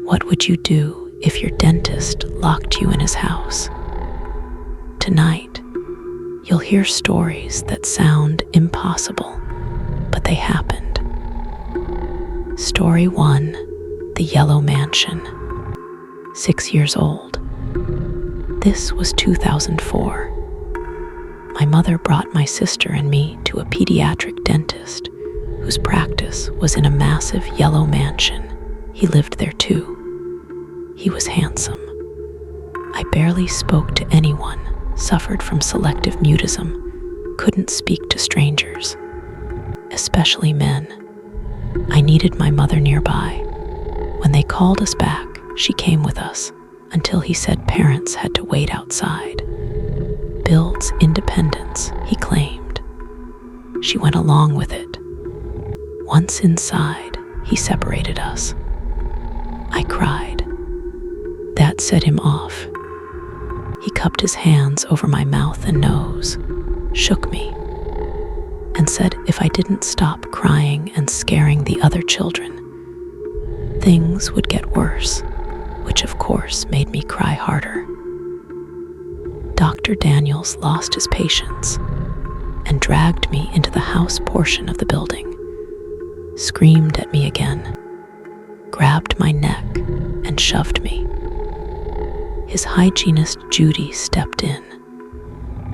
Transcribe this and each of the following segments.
What would you do if your dentist locked you in his house? Tonight, you'll hear stories that sound impossible, but they happened. Story 1, The Yellow Mansion. 6 years old. This was 2004. My mother brought my sister and me to a pediatric dentist whose practice was in a massive yellow mansion. He lived there too. He was handsome. I barely spoke to anyone, suffered from selective mutism, couldn't speak to strangers, especially men. I needed my mother nearby. When they called us back, she came with us until he said parents had to wait outside. Builds independence, he claimed. She went along with it. Once inside, he separated us. I cried. That set him off. He cupped his hands over my mouth and nose, shook me, and said if I didn't stop crying and scaring the other children, things would get worse, which of course made me cry harder. Dr. Daniels lost his patience and dragged me into the house portion of the building, screamed at me again, grabbed my neck, and shoved me. His hygienist Judy stepped in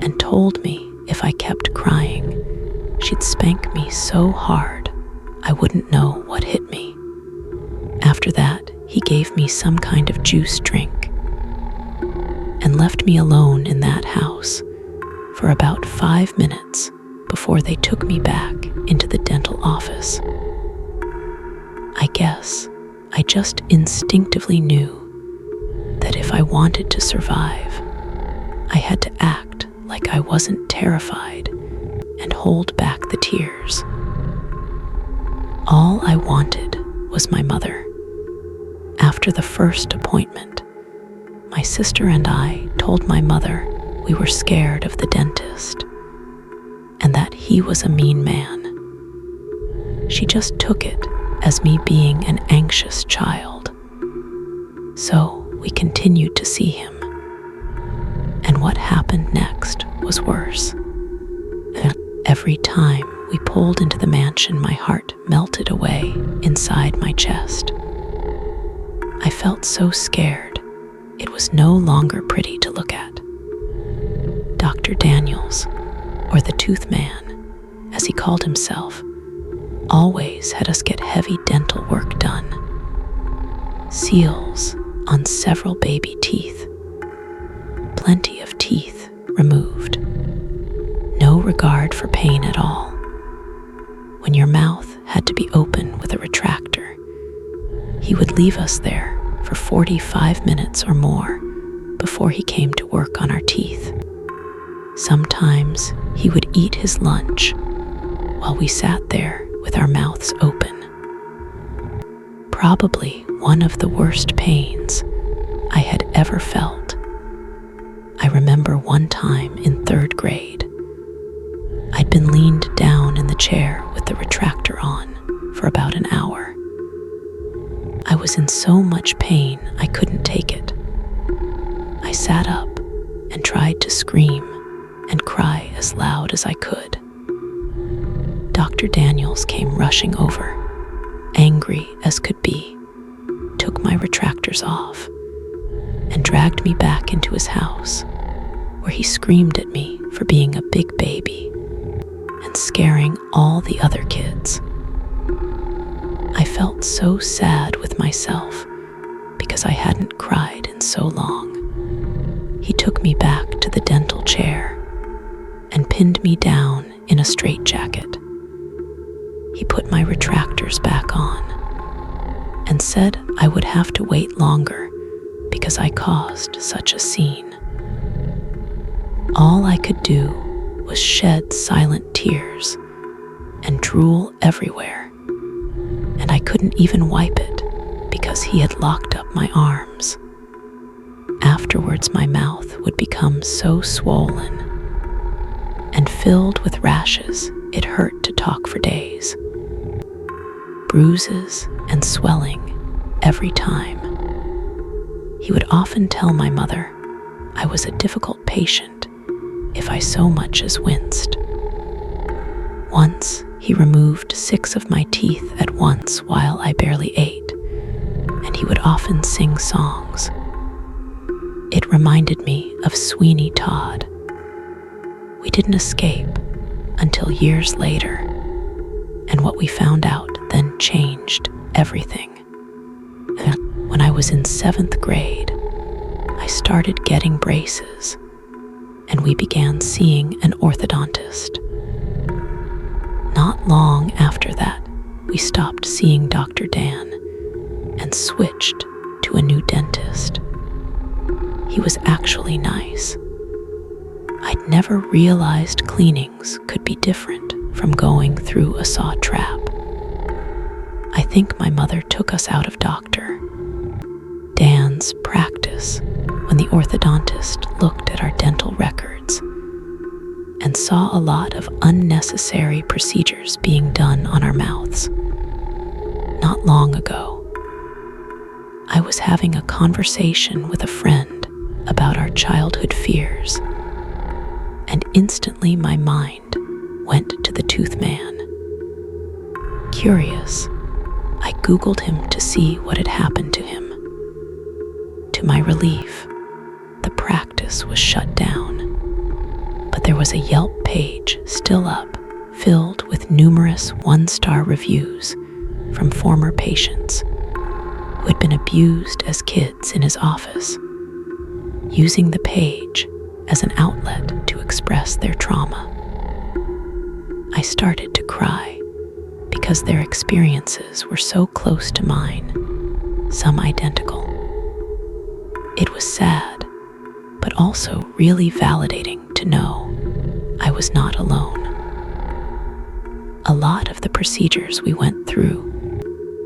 and told me if I kept crying, she'd spank me so hard I wouldn't know what hit me. After that, he gave me some kind of juice drink and left me alone in that house for about 5 minutes before they took me back into the dental office. I guess I just instinctively knew that if I wanted to survive, I had to act like I wasn't terrified and hold back the tears. All I wanted was my mother. After the first appointment, my sister and I told my mother we were scared of the dentist and that he was a mean man. She just took it as me being an anxious child. So we continued to see him. And what happened next was worse. Every time we pulled into the mansion, my heart melted away inside my chest. I felt so scared. It was no longer pretty to look at. Dr. Daniels, or the Tooth Man, as he called himself, always had us get heavy dental work done. Seals on several baby teeth. Plenty of teeth removed. No regard for pain at all. When your mouth had to be open with a retractor, he would leave us there for 45 minutes or more before he came to work on our teeth. Sometimes he would eat his lunch while we sat there with our mouths open. Probably one of the worst pains I had ever felt. I remember one time in 3rd grade, I'd been leaned down in the chair with the retractor on for about an hour. I was in so much pain I couldn't take it. I sat up and tried to scream and cry as loud as I could. Dr. Daniels came rushing over, angry as could be, took my retractors off, and dragged me back into his house, where he screamed at me for being a big baby and scaring all the other kids. I felt so sad with myself because I hadn't cried in so long. He took me back to the dental chair and pinned me down in a straitjacket. He put my retractors back on and said I would have to wait longer because I caused such a scene. All I could do was shed silent tears and drool everywhere, and I couldn't even wipe it because he had locked up my arms. Afterwards, my mouth would become so swollen and filled with rashes it hurt to talk for days. Bruises and swelling every time. He would often tell my mother I was a difficult patient if I so much as winced. Once, he removed 6 of my teeth at once while I barely ate, and he would often sing songs. It reminded me of Sweeney Todd. We didn't escape until years later, and what we found out then changed everything. When I was in 7th grade, I started getting braces, and we began seeing an orthodontist. Not long after that, we stopped seeing Dr. Dan and switched to a new dentist. He was actually nice. I'd never realized cleanings could be different from going through a saw trap. I think my mother took us out of Dr. Dan's practice when the orthodontist looked at our dental records and saw a lot of unnecessary procedures being done on our mouths. Not long ago, I was having a conversation with a friend about our childhood fears, and instantly my mind went to the tooth man. Curious, I Googled him to see what had happened to him. To my relief, the practice was shut down, but there was a Yelp page still up, filled with numerous 1-star reviews from former patients who had been abused as kids in his office, using the page as an outlet to express their trauma. I started to cry because their experiences were so close to mine, some identical. It was sad, but also really validating to know I was not alone. A lot of the procedures we went through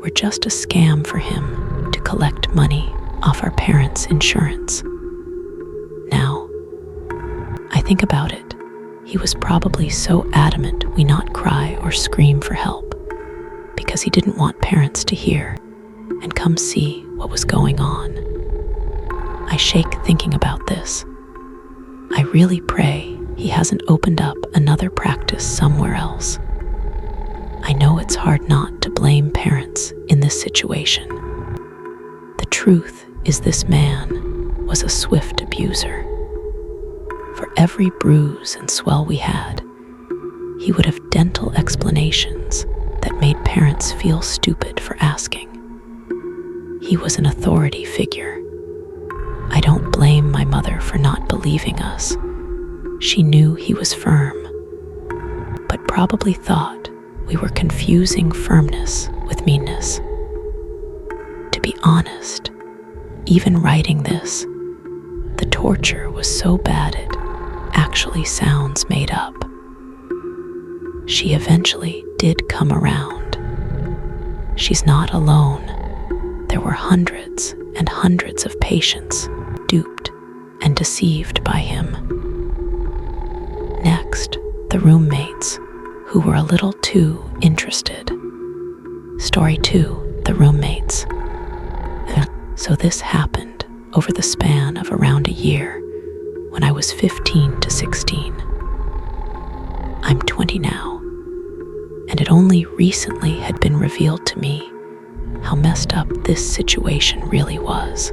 were just a scam for him to collect money off our parents' insurance. Now, I think about it, he was probably so adamant we not cry or scream for help because he didn't want parents to hear and come see what was going on. I shake thinking about this. I really pray he hasn't opened up another practice somewhere else. I know it's hard not to blame parents in this situation. The truth is this man was a swift abuser. For every bruise and swell we had, he would have dental explanations that made parents feel stupid for asking. He was an authority figure. I don't blame my mother for not believing us. She knew he was firm, but probably thought we were confusing firmness with meanness. To be honest, even writing this, the torture was so bad it actually sounds made up. She eventually did come around. She's not alone. There were hundreds and hundreds of patients duped and deceived by him. Next, the roommates, who were a little too interested. Story 2, the roommates. So this happened over the span of around a year when I was 15 to 16. I'm 20 now, and it only recently had been revealed to me how messed up this situation really was.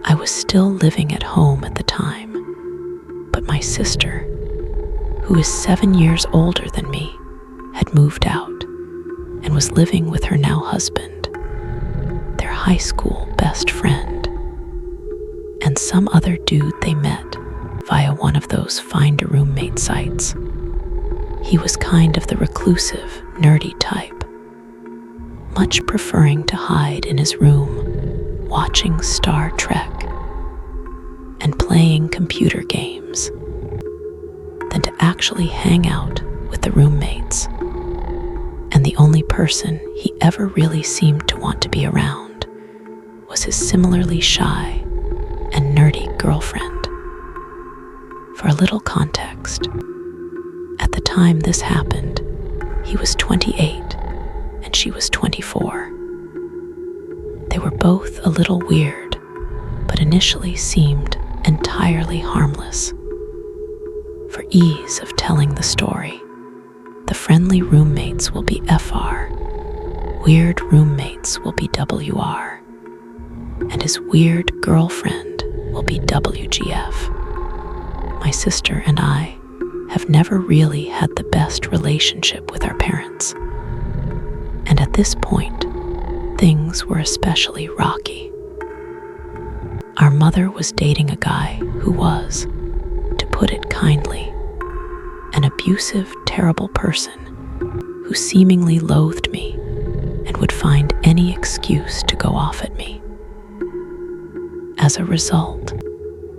I was still living at home at the time, but my sister, who is 7 years older than me, had moved out and was living with her now husband, their high school best friend, and some other dude they met via one of those find a roommate sites. He was kind of the reclusive, nerdy type, much preferring to hide in his room, watching Star Trek and playing computer games, than to actually hang out with the roommates. And the only person he ever really seemed to want to be around was his similarly shy and nerdy girlfriend. For a little context, at the time this happened, he was 28 and she was 24. They were both a little weird, but initially seemed entirely harmless. For ease of telling the story, the friendly roommates will be FR, weird roommates will be WR, and his weird girlfriend will be WGF. My sister and I have never really had the best relationship with our parents, and at this point, things were especially rocky. Our mother was dating a guy who was, to put it kindly, an abusive, terrible person who seemingly loathed me and would find any excuse to go off at me. As a result,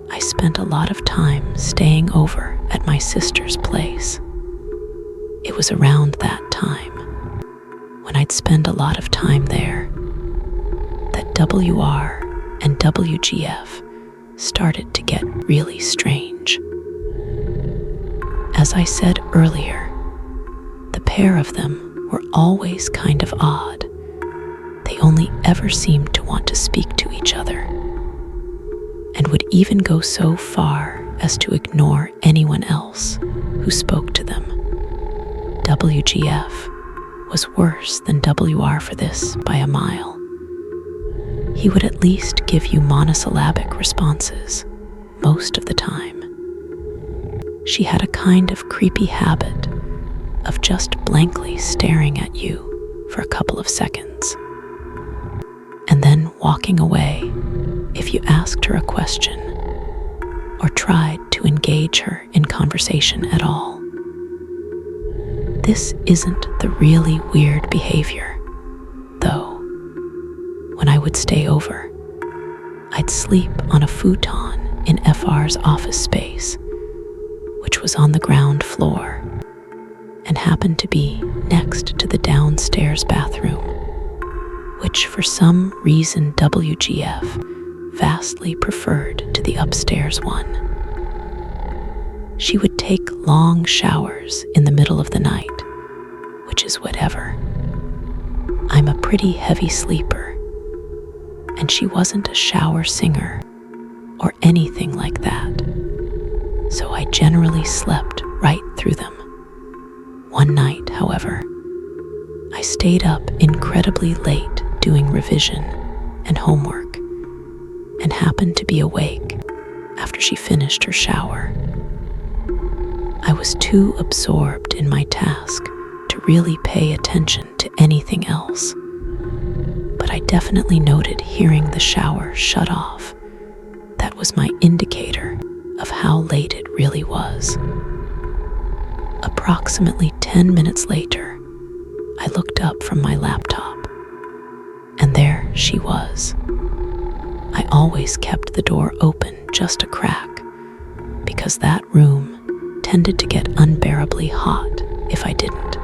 I spent a lot of time staying over at my sister's place. It was around that time, when I'd spend a lot of time there, that WR and WGF started to get really strange. As I said earlier, the pair of them were always kind of odd. They only ever seemed to want to speak to each other, and would even go so far as to ignore anyone else who spoke to them. WGF was worse than WR for this by a mile. He would at least give you monosyllabic responses most of the time. She had a kind of creepy habit of just blankly staring at you for a couple of seconds, and then walking away if you asked her a question or tried to engage her in conversation at all. This isn't the really weird behavior, though. When I would stay over, I'd sleep on a futon in FR's office space, which was on the ground floor and happened to be next to the downstairs bathroom, which for some reason WGF vastly preferred to the upstairs one. She would take long showers in the middle of the night, which is whatever. I'm a pretty heavy sleeper, and she wasn't a shower singer or anything like that, so I generally slept right through them. One night, however, I stayed up incredibly late doing revision and homework and happened to be awake after she finished her shower. I was too absorbed in my task to really pay attention to anything else, but I definitely noted hearing the shower shut off. That was my indicator of how late it really was. Approximately 10 minutes later, I looked up from my laptop, and there she was. I always kept the door open just a crack, because that room tended to get unbearably hot if I didn't.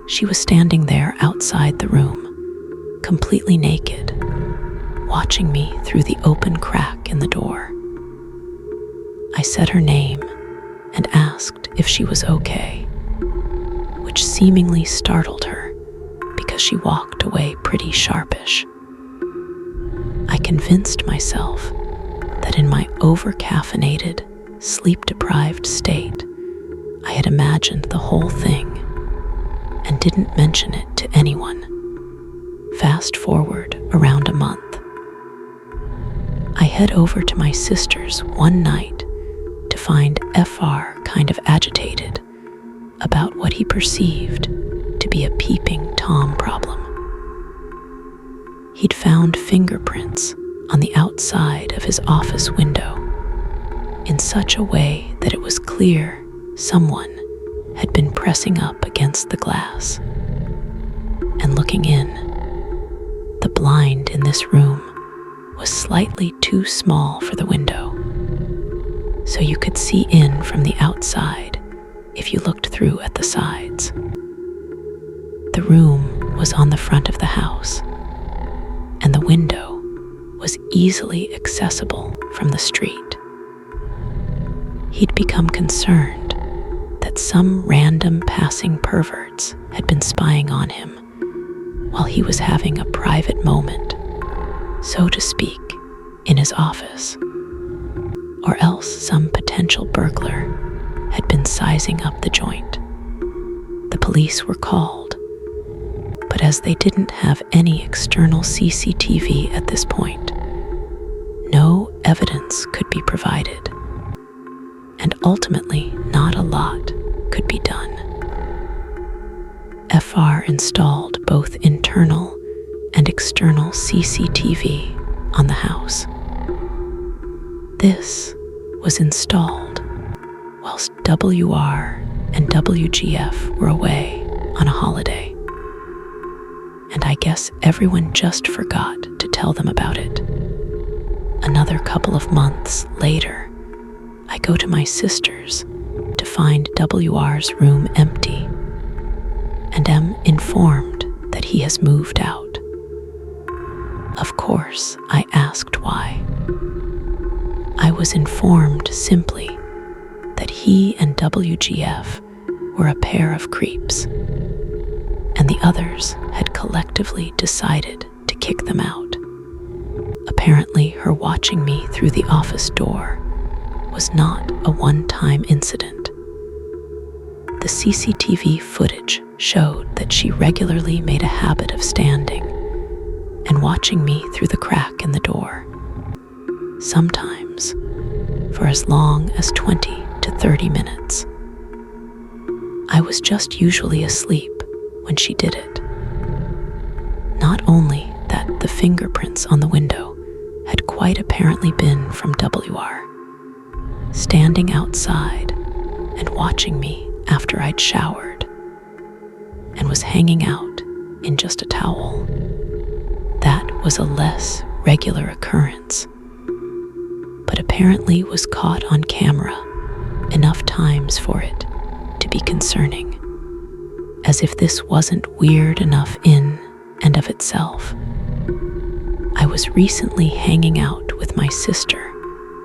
She was standing there outside the room, completely naked, watching me through the open crack in the door. I said her name and asked if she was okay, which seemingly startled her because she walked away pretty sharpish. I convinced myself that in my over-caffeinated, sleep-deprived state, I had imagined the whole thing and didn't mention it to anyone. Fast forward around a month. I head over to my sister's one night to find FR kind of agitated about what he perceived to be a peeping Tom problem. He'd found fingerprints on the outside of his office window in such a way that it was clear someone had been pressing up against the glass. And looking in, the blind in this room was slightly too small for the window, so you could see in from the outside if you looked through at the sides. The room was on the front of the house, and the window was easily accessible from the street. He'd become concerned that some random passing perverts had been spying on him while he was having a private moment, so to speak, in his office, or else some potential burglar had been sizing up the joint. The police were called, but as they didn't have any external CCTV at this point, no evidence could be provided, and ultimately not a lot could be done. FR installed both internal and external CCTV on the house. This was installed whilst WR and WGF were away on a holiday, and I guess everyone just forgot to tell them about it. Another couple of months later, I go to my sister's to find WR's room empty and am informed that he has moved out. Of course, I asked why. I was informed simply that he and WGF were a pair of creeps, and the others had collectively decided to kick them out. Apparently, her watching me through the office door was not a one-time incident. The CCTV footage showed that she regularly made a habit of standing and watching me through the crack in the door, sometimes for as long as 20 to 30 minutes. I was just usually asleep when she did it. Not only that the fingerprints on the window had quite apparently been from WR, standing outside and watching me after I'd showered and was hanging out in just a towel. That was a less regular occurrence, but apparently was caught on camera enough times for it to be concerning, as if this wasn't weird enough in and of itself. I was recently hanging out with my sister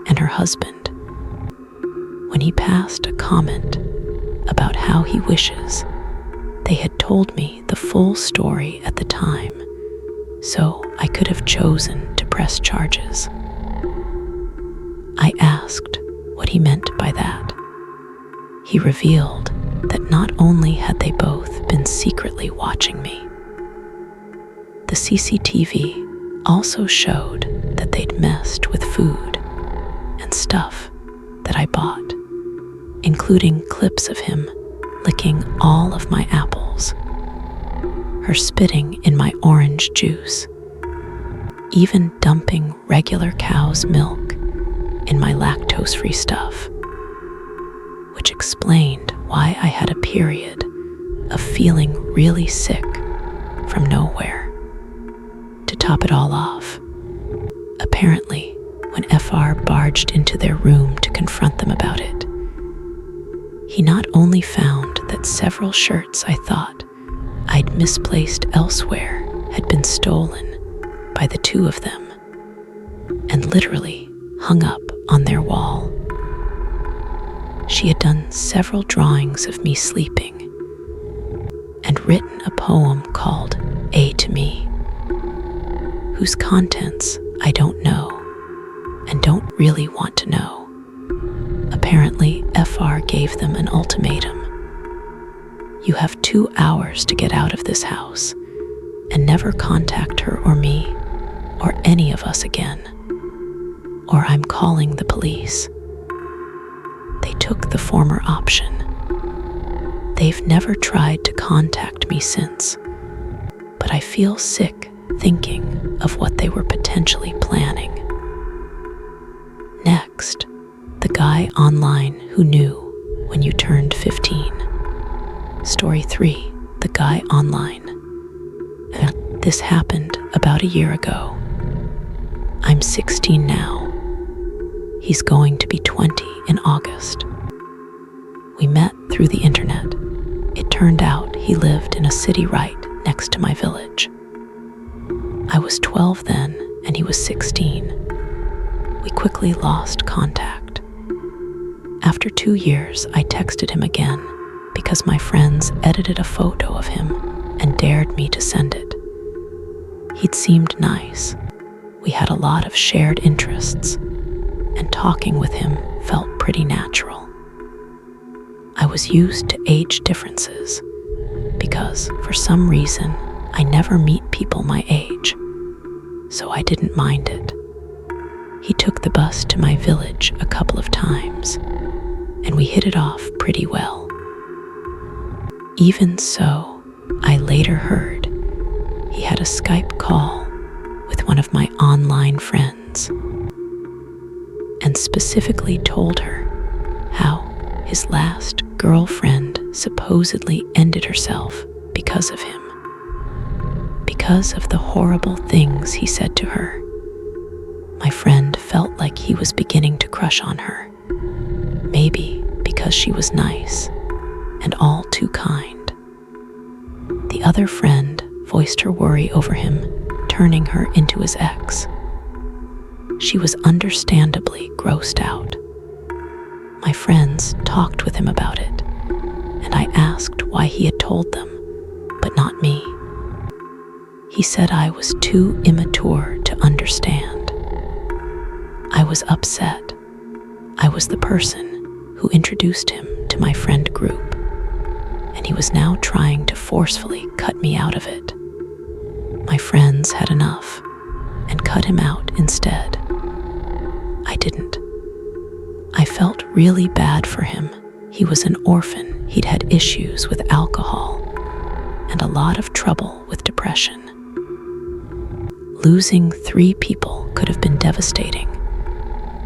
and her husband when he passed a comment about how he wishes they had told me the full story at the time, so I could have chosen to press charges. I asked what he meant by that. He revealed that not only had they both been secretly watching me, the CCTV also showed that they'd messed with food and stuff that I bought, including clips of him licking all of my apples, her spitting in my orange juice, even dumping regular cow's milk in my lactose-free stuff, which explained why I had a period of feeling really sick from nowhere. To top it all off, apparently, when FR barged into their room to confront them about it, he not only found that several shirts I thought I'd misplaced elsewhere had been stolen by the two of them and literally hung up on their wall. She had done several drawings of me sleeping and written a poem called A to Me, whose contents I don't know and don't really want to know. Apparently, FR gave them an ultimatum. You have 2 hours to get out of this house and never contact her or me or any of us again, or I'm calling the police. They took the former option. They've never tried to contact me since, but I feel sick thinking of what they were potentially planning. Next, the guy online who knew when you turned 15. Story 3, the guy online. This happened about a year ago. I'm 16 now. He's going to be 20 in August. We met through the internet. It turned out he lived in a city right next to my village. I was 12 then, and he was 16. We quickly lost contact. After 2 years, I texted him again because my friends edited a photo of him and dared me to send it. He'd seemed nice, We had a lot of shared interests, and talking with him felt pretty natural. I was used to age differences because, for some reason, I never meet people my age, so I didn't mind it. He took the bus to my village a couple of times, and we hit it off pretty well. Even so, I later heard he had a Skype call with one of my online friends and specifically told her how his last girlfriend supposedly ended herself because of him. Because of the horrible things he said to her, my friend felt like he was beginning to crush on her. Maybe because she was nice and all too kind. The other friend voiced her worry over him turning her into his ex. She was understandably grossed out. My friends talked with him about it, and I asked why he had told them, but not me. He said I was too immature to understand. I was upset. I was the person who introduced him to my friend group, and he was now trying to forcefully cut me out of it. My friends had enough and cut him out instead. I didn't. I felt really bad for him. He was an orphan. He'd had issues with alcohol and a lot of trouble with depression. Losing 3 people could have been devastating,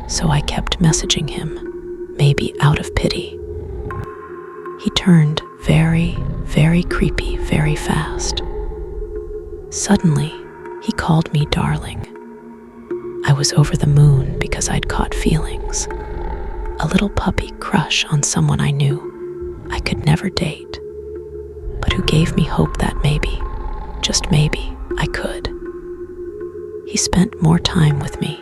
so I kept messaging him, maybe out of pity. He turned very, very creepy very fast. Suddenly, he called me darling. I was over the moon because I'd caught feelings. A little puppy crush on someone I knew I could never date, but who gave me hope that maybe, just maybe, I could. He spent more time with me,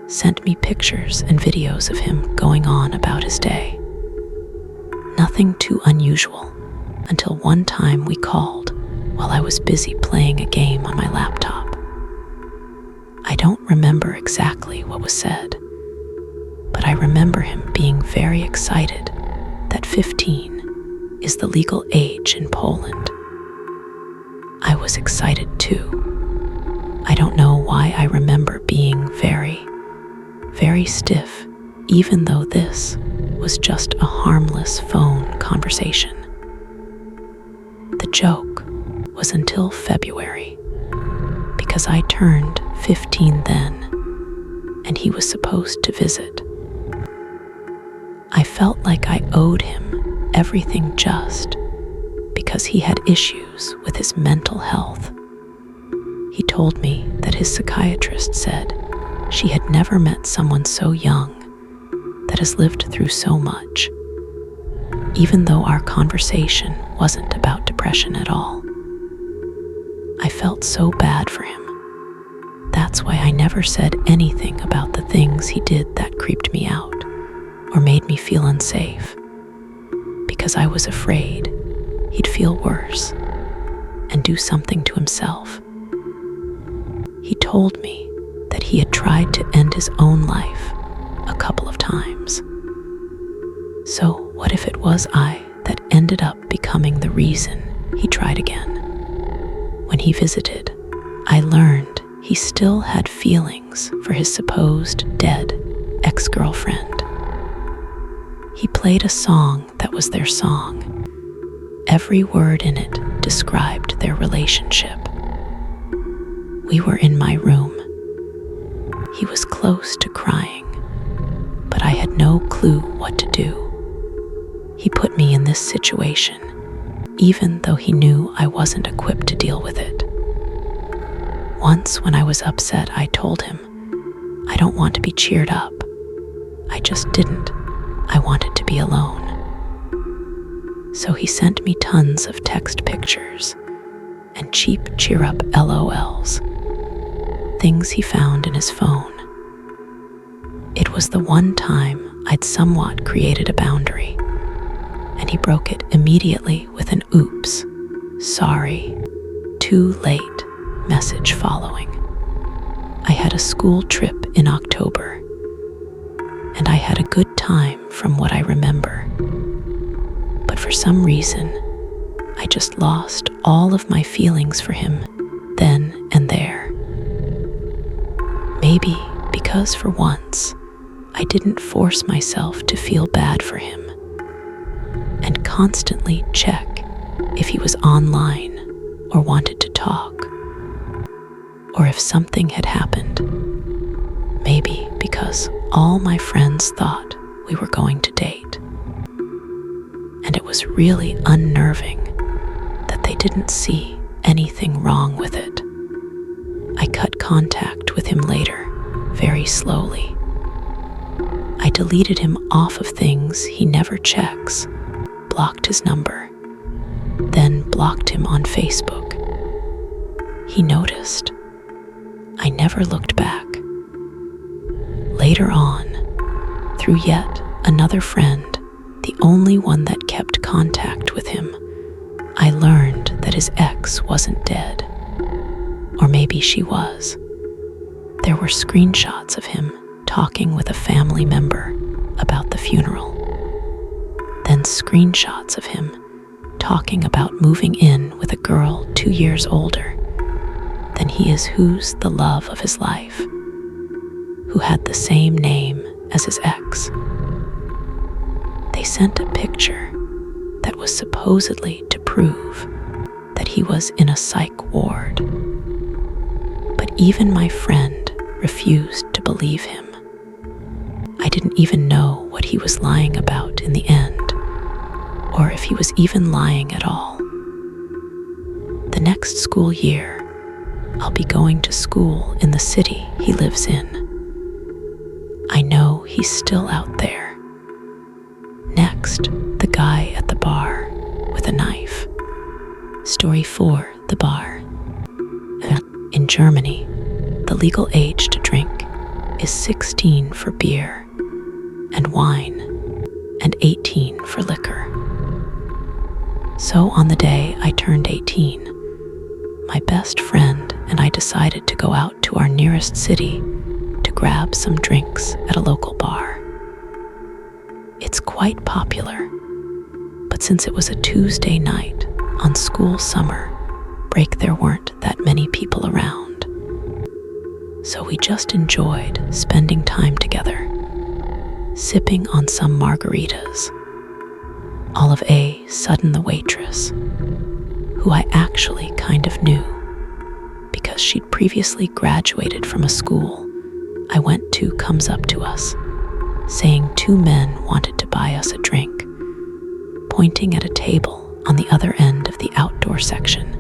sent me pictures and videos of him going on about his day. Nothing too unusual, until one time we called while I was busy playing a game on my laptop. I don't remember exactly what was said, but I remember him being very excited that 15 is the legal age in Poland. I was excited too. I don't know why I remember being very, very stiff, even though this was just a harmless phone conversation. The joke was until February, because I turned 15 then, and he was supposed to visit. I felt like I owed him everything just because he had issues with his mental health. He told me that his psychiatrist said she had never met someone so young that has lived through so much, even though our conversation wasn't about depression at all. I felt so bad for him. That's why I never said anything about the things he did that creeped me out or made me feel unsafe, because I was afraid he'd feel worse and do something to himself. He told me that he had tried to end his own life a couple of times. So what if it was I that ended up becoming the reason he tried again? When he visited, I learned he still had feelings for his supposed dead ex-girlfriend. He played a song that was their song. Every word in it described their relationship. We were in my room. He was close to crying, but I had no clue what to do. He put me in this situation, even though he knew I wasn't equipped to deal with it. Once when I was upset, I told him, I don't want to be cheered up. I just didn't. I wanted to be alone. So he sent me tons of text pictures and cheap cheer-up LOLs, things he found in his phone. It was the one time I'd somewhat created a boundary, and he broke it immediately with an oops, sorry, too late message following. I had a school trip in October, and I had a good time from what I remember. But for some reason, I just lost all of my feelings for him then and there. Maybe because for once, I didn't force myself to feel bad for him and constantly check if he was online or wanted to talk, or if something had happened. Maybe because all my friends thought we were going to date. And it was really unnerving that they didn't see anything wrong with it. I cut contact with him later, very slowly. I deleted him off of things he never checks, blocked his number, then blocked him on Facebook. He noticed. I never looked back. Later on, through yet another friend, the only one that kept contact with him, I learned that his ex wasn't dead. Or maybe she was. There were screenshots of him talking with a family member about the funeral. Then screenshots of him talking about moving in with a girl 2 years older than he is, who's the love of his life, who had the same name as his ex. They sent a picture that was supposedly to prove that he was in a psych ward. But even my friend refused to believe him. I didn't even know what he was lying about in the end, or if he was even lying at all. The next school year, I'll be going to school in the city he lives in. I know he's still out there. Next, the guy at the bar with a knife. Story 4, the bar. In Germany, the legal age to drink is 16 for beer and wine and 18 for liquor. So on the day I turned 18, my best friend and I decided to go out to our nearest city to grab some drinks at a local bar. It's quite popular, but since it was a Tuesday night on school summer break, there weren't that many people around. So we just enjoyed spending time together, sipping on some margaritas. All of a sudden, the waitress, who I actually kind of knew because she'd previously graduated from a school I went to, comes up to us, saying 2 men wanted to buy us a drink, pointing at a table on the other end of the outdoor section.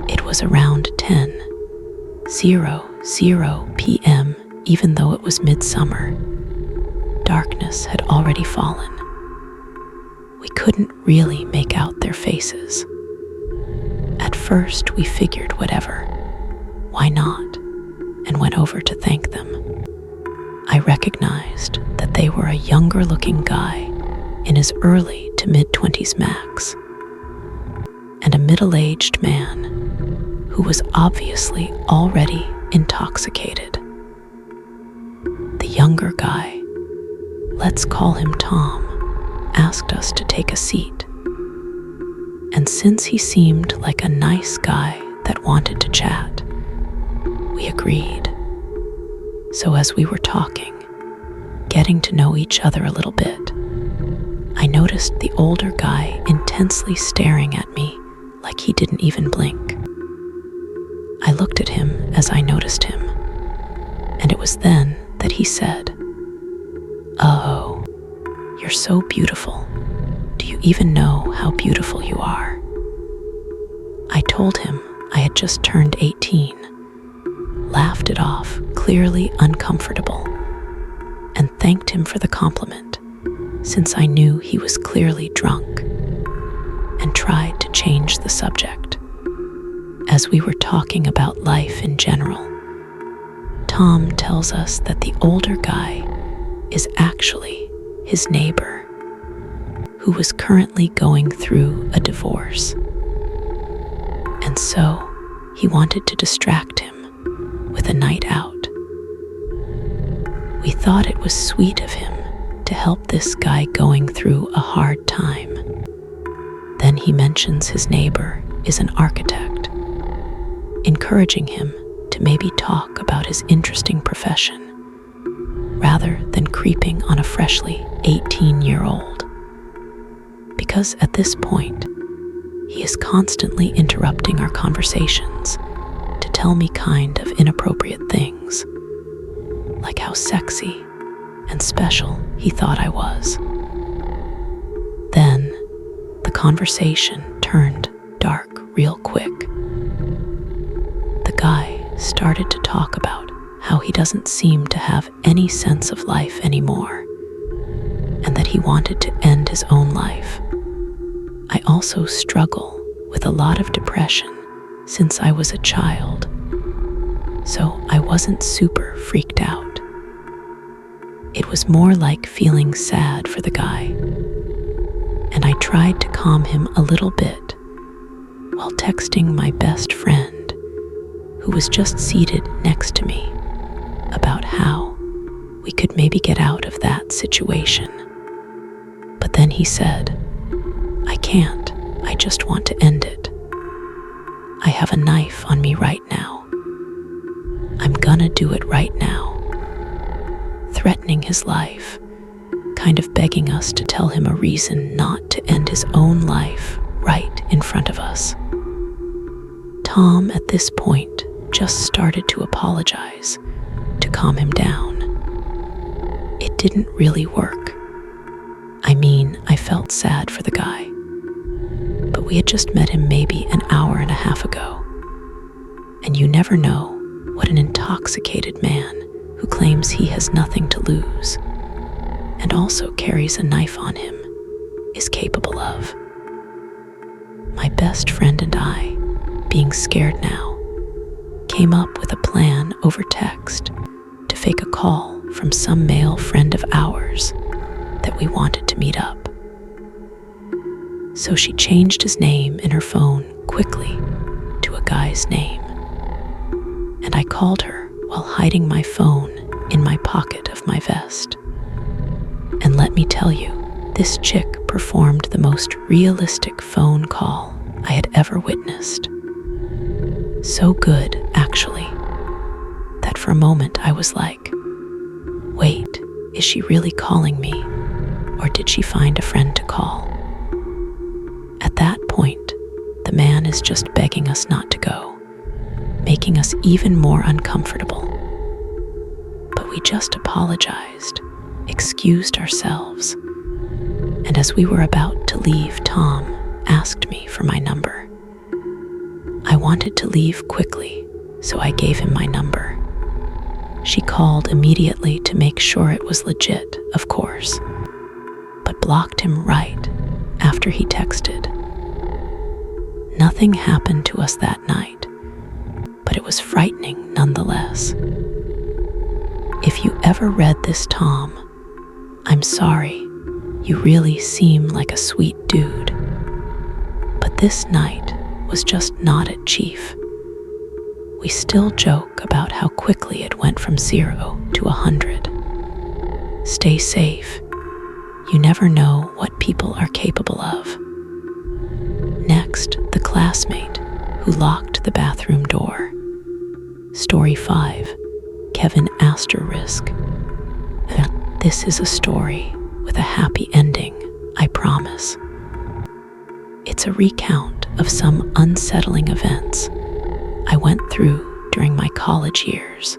It was around 10:00 p.m., even though it was midsummer. Darkness had already fallen. We couldn't really make out their faces. At first, we figured whatever, why not, and went over to thank them. I recognized that they were a younger-looking guy in his early to mid-20s max, and a middle-aged man who was obviously already intoxicated. The younger guy, let's call him Tom, asked us to take a seat. And since he seemed like a nice guy that wanted to chat, we agreed. So as we were talking, getting to know each other a little bit, I noticed the older guy intensely staring at me like he didn't even blink. I looked at him as I noticed him, and it was then that he said, "Oh, you're so beautiful. Do you even know how beautiful you are?" I told him I had just turned 18, laughed it off, clearly uncomfortable, and thanked him for the compliment, since I knew he was clearly drunk, and tried to change the subject. As we were talking about life in general, Tom tells us that the older guy is actually his neighbor, who was currently going through a divorce. And so he wanted to distract him with night out. We thought it was sweet of him to help this guy going through a hard time. Then he mentions his neighbor is an architect, encouraging him to maybe talk about his interesting profession rather than creeping on a freshly 18-year-old. Because at this point, he is constantly interrupting our conversations to tell me kind of inappropriate things, like how sexy and special he thought I was. Then, the conversation turned dark real quick. The guy started to talk about how he doesn't seem to have any sense of life anymore, and that he wanted to end his own life. I also struggle with a lot of depression since I was a child, so I wasn't super freaked out. It was more like feeling sad for the guy, and I tried to calm him a little bit while texting my best friend, who was just seated next to me, about how we could maybe get out of that situation. But then he said, "I can't, I just want to end it. I have a knife on me right now. I'm gonna do it right now," threatening his life, kind of begging us to tell him a reason not to end his own life right in front of us. Tom, at this point, just started to apologize to calm him down. It didn't really work. I mean, I felt sad for the guy, but we had just met him maybe an hour and a half ago. And you never know what an intoxicated man who claims he has nothing to lose and also carries a knife on him is capable of. My best friend and I, being scared now, came up with a plan over text to fake a call from some male friend of ours that we wanted to meet up. So she changed his name in her phone quickly to a guy's name, and I called her while hiding my phone in my pocket of my vest. And let me tell you, this chick performed the most realistic phone call I had ever witnessed. So good, actually, that for a moment I was like, wait, is she really calling me? Or did she find a friend to call? At that point, the man is just begging us not to go, making us even more uncomfortable. But we just apologized, excused ourselves, and as we were about to leave, Tom asked me for my number. I wanted to leave quickly, so I gave him my number. She called immediately to make sure it was legit, of course, but blocked him right after he texted. Nothing happened to us that night, but it was frightening nonetheless. If you ever read this, Tom, I'm sorry. You really seem like a sweet dude. But this night was just not it, Chief. We still joke about how quickly it went from 0 to 100. Stay safe. You never know what people are capable of. Next, the classmate who locked the bathroom door. Story 5, Kevin Asterisk. This is a story with a happy ending, I promise. It's a recount of some unsettling events I went through during my college years,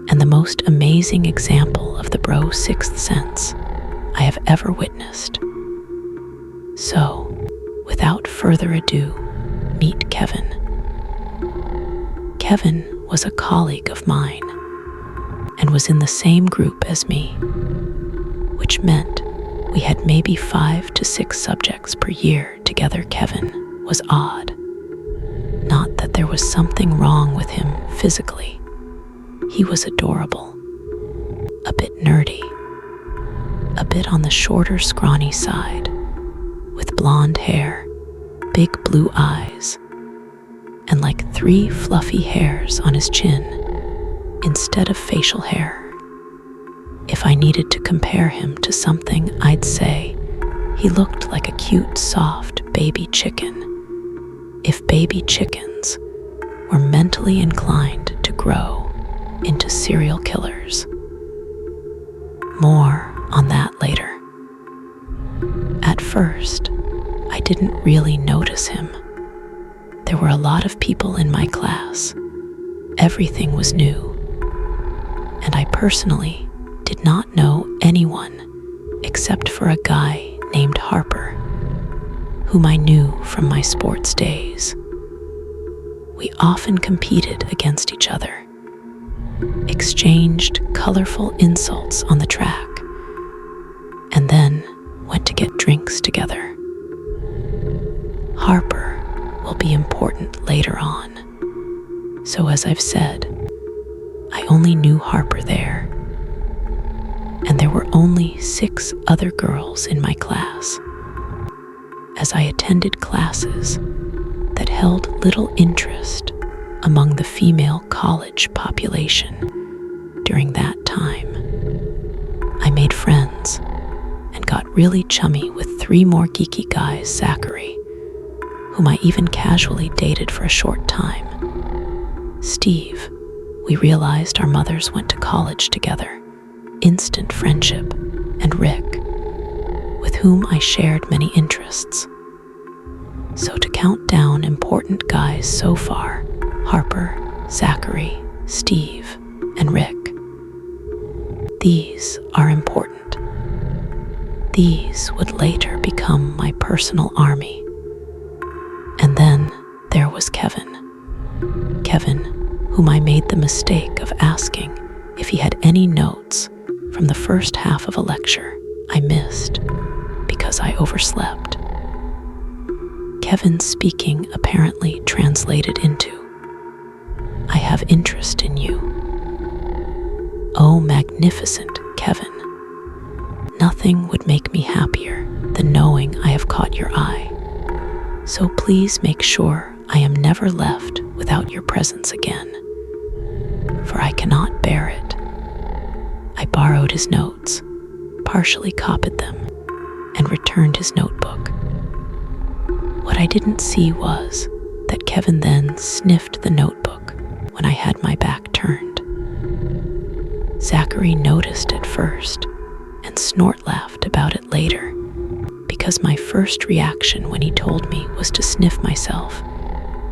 and the most amazing example of the bro sixth sense I have ever witnessed. So, without further ado, meet Kevin. Kevin was a colleague of mine and was in the same group as me, which meant we had maybe 5 to 6 subjects per year together. Kevin was odd. Not that there was something wrong with him physically. He was adorable, a bit nerdy, a bit on the shorter, scrawny side, with blonde hair, big blue eyes, and like 3 fluffy hairs on his chin instead of facial hair. If I needed to compare him to something, I'd say he looked like a cute, soft baby chicken. If baby chickens were mentally inclined to grow into serial killers. More on that later. At first, I didn't really notice him. There were a lot of people in my class. Everything was new. And I personally did not know anyone except for a guy named Harper, whom I knew from my sports days. We often competed against each other, exchanged colorful insults on the track, and then went to get drinks together. Harper will be important later on, so as I've said, I only knew Harper there, and there were only 6 other girls in my class, as I attended classes that held little interest among the female college population during that time. I made friends and got really chummy with 3 more geeky guys, Zachary, whom I even casually dated for a short time, Steve. We realized our mothers went to college together, instant friendship, and Rick, with whom I shared many interests. So to count down important guys so far, Harper, Zachary, Steve, and Rick. These are important. These would later become my personal army. And then there was Kevin. Kevin, whom I made the mistake of asking if he had any notes from the first half of a lecture I missed because I overslept. Kevin's speaking apparently translated into, "I have interest in you." Oh, magnificent Kevin. Nothing would make me happier than knowing I have caught your eye. So please make sure I am never left without your presence again, for I cannot bear it. I borrowed his notes, partially copied them, and returned his notebook. What I didn't see was that Kevin then sniffed the notebook when I had my back turned. Zachary noticed at first and snort-laughed about it later, because my first reaction when he told me was to sniff myself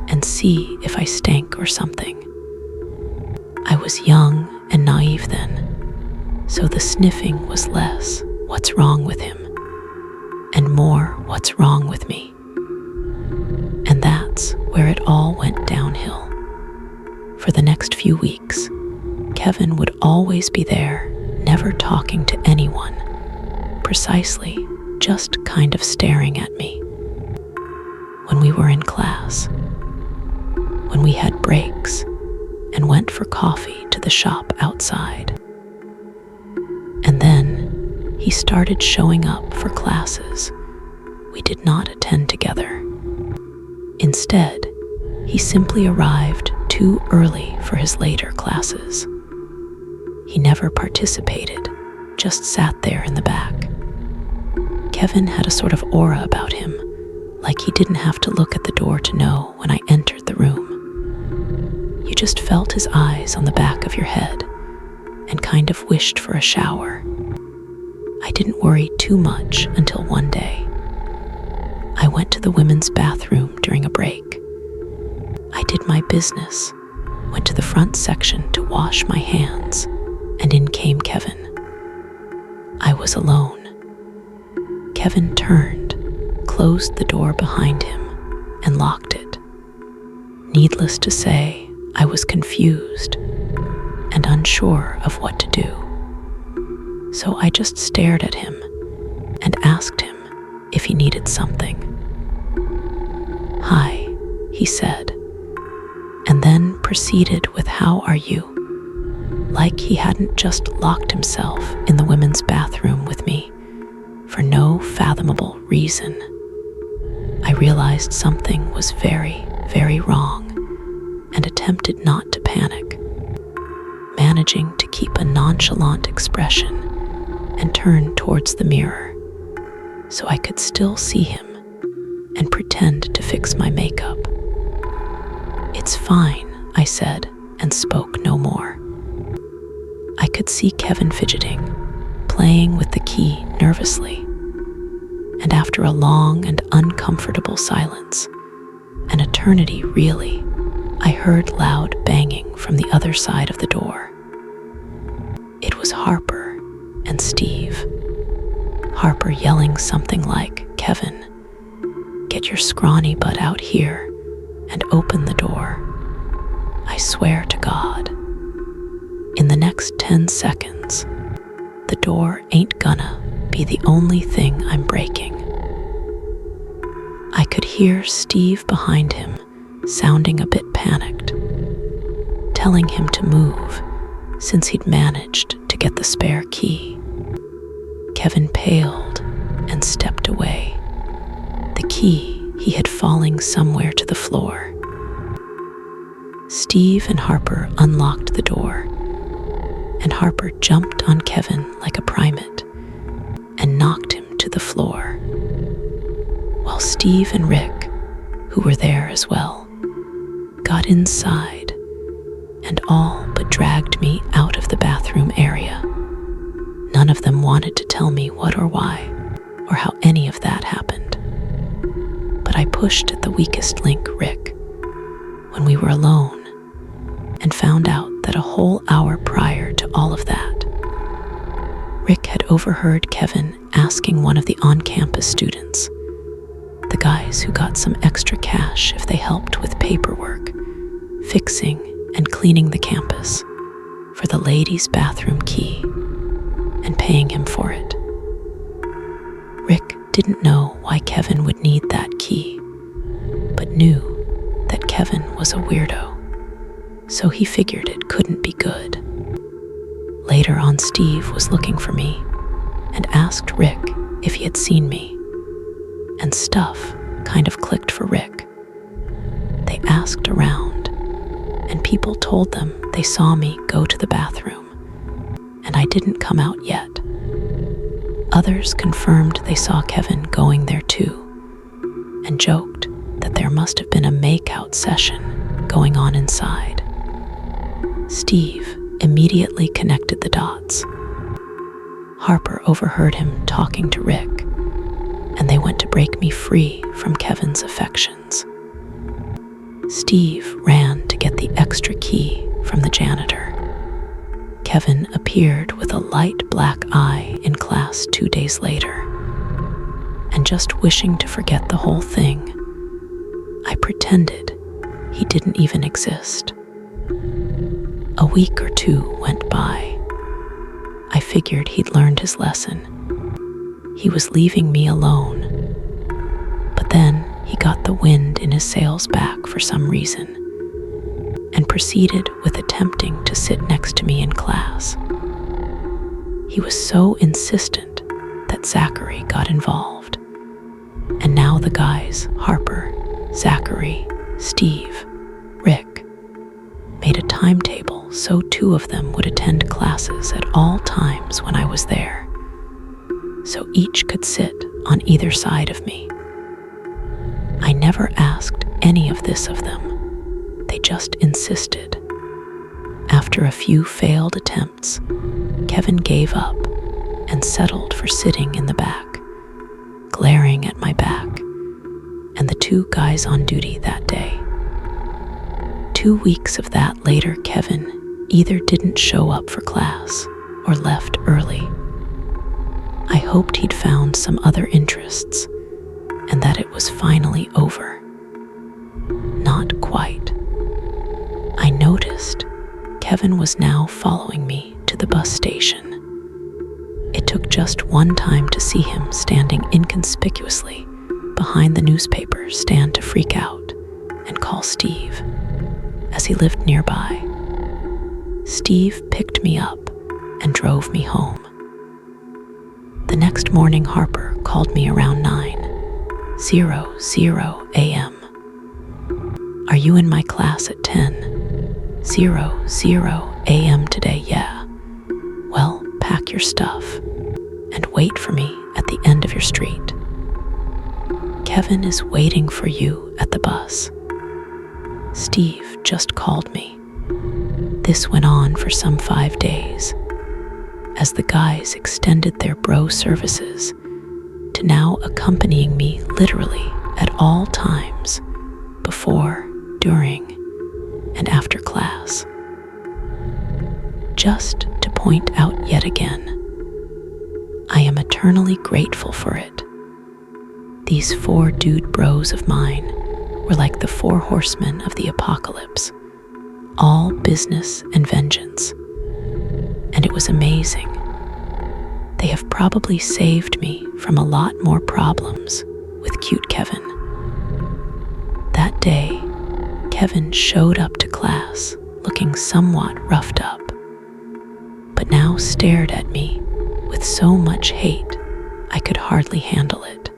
and see if I stank or something. I was young and naive then, so the sniffing was less, what's wrong with him, and more, what's wrong with me. And that's where it all went downhill. For the next few weeks, Kevin would always be there, never talking to anyone, precisely just kind of staring at me. When we were in class, when we had breaks and went for coffee to the shop outside. And then he started showing up for classes we did not attend together. Instead, he simply arrived too early for his later classes. He never participated, just sat there in the back. Kevin had a sort of aura about him, like he didn't have to look at the door to know when I entered the room. You just felt his eyes on the back of your head and kind of wished for a shower. I didn't worry too much until one day. I went to the women's bathroom during a break. I did my business, went to the front section to wash my hands, and in came Kevin. I was alone. Kevin turned, closed the door behind him, and locked it. Needless to say, I was confused and unsure of what to do. So I just stared at him and asked him if he needed something. "Hi," he said, and then proceeded with "How are you?" like he hadn't just locked himself in the women's bathroom with me for no fathomable reason. I realized something was very, very wrong and attempted not to panic. managing to keep a nonchalant expression and turn towards the mirror so I could still see him and pretend to fix my makeup. "It's fine," I said, and spoke no more. I could see Kevin fidgeting, playing with the key nervously, and after a long and uncomfortable silence, an eternity really, I heard loud banging from the other side of the door. It was Harper and Steve. Harper yelling something like, "Kevin, get your scrawny butt out here and open the door. I swear to God." In the next 10 seconds, the door ain't gonna be the only thing I'm breaking. I could hear Steve behind him sounding a bit panicked, telling him to move since he'd managed to get the spare key. Kevin paled and stepped away, the key he had falling somewhere to the floor. Steve and Harper unlocked the door, and Harper jumped on Kevin like a primate and knocked him to the floor, while Steve and Rick, who were there as well, got inside and all but dragged me out of the bathroom area. None of them wanted to tell me what or why, or how any of that happened. But I pushed at the weakest link, Rick, when we were alone, and found out that a whole hour prior to all of that, Rick had overheard Kevin asking one of the on-campus students, the guys who got some extra cash if they helped with paperwork, fixing and cleaning the campus, for the ladies' bathroom key, and paying him for it. Rick didn't know why Kevin would need that key, but knew that Kevin was a weirdo, so he figured it couldn't be good. Later on, Steve was looking for me and asked Rick if he had seen me, and stuff kind of clicked for Rick. They asked around, and people told them they saw me go to the bathroom, and I didn't come out yet. Others confirmed they saw Kevin going there too, and joked that there must have been a make-out session going on inside. Steve immediately connected the dots. Harper overheard him talking to Rick, and they went to break me free from Kevin's affections. Steve ran to get the extra key from the janitor. Kevin appeared with a light black eye in class 2 days later, and just wishing to forget the whole thing, I pretended he didn't even exist. A week or 2 went by. I figured he'd learned his lesson. He was leaving me alone. But then he got the wind in his sails back for some reason, and proceeded with attempting to sit next to me in class. He was so insistent that Zachary got involved. And now the guys, Harper, Zachary, Steve, Rick, made a timetable so 2 of them would attend classes at all times when I was there, so each could sit on either side of me. I never asked any of this of them. They just insisted. After a few failed attempts, Kevin gave up and settled for sitting in the back, glaring at my back and the 2 guys on duty that day. 2 weeks of that later, Kevin either didn't show up for class or left early. I hoped he'd found some other interests and that it was finally over. Not quite. I noticed Kevin was now following me to the bus station. It took just one time to see him standing inconspicuously behind the newspaper stand to freak out and call Steve, as he lived nearby. Steve picked me up and drove me home. The next morning, Harper called me around 9:00 a.m. "Are you in my class at 10:00 a.m. today, yeah. Well, pack your stuff and wait for me at the end of your street. Kevin is waiting for you at the bus. Steve just called me. This went on for some 5 days, as the guys extended their bro services to now accompanying me literally at all times, before, during, and after class. Just to point out yet again, I am eternally grateful for it. These 4 dude bros of mine were like the 4 horsemen of the apocalypse, all business and vengeance. And it was amazing. They have probably saved me from a lot more problems with cute Kevin. That day, Kevin showed up to class looking somewhat roughed up, but now stared at me with so much hate I could hardly handle it.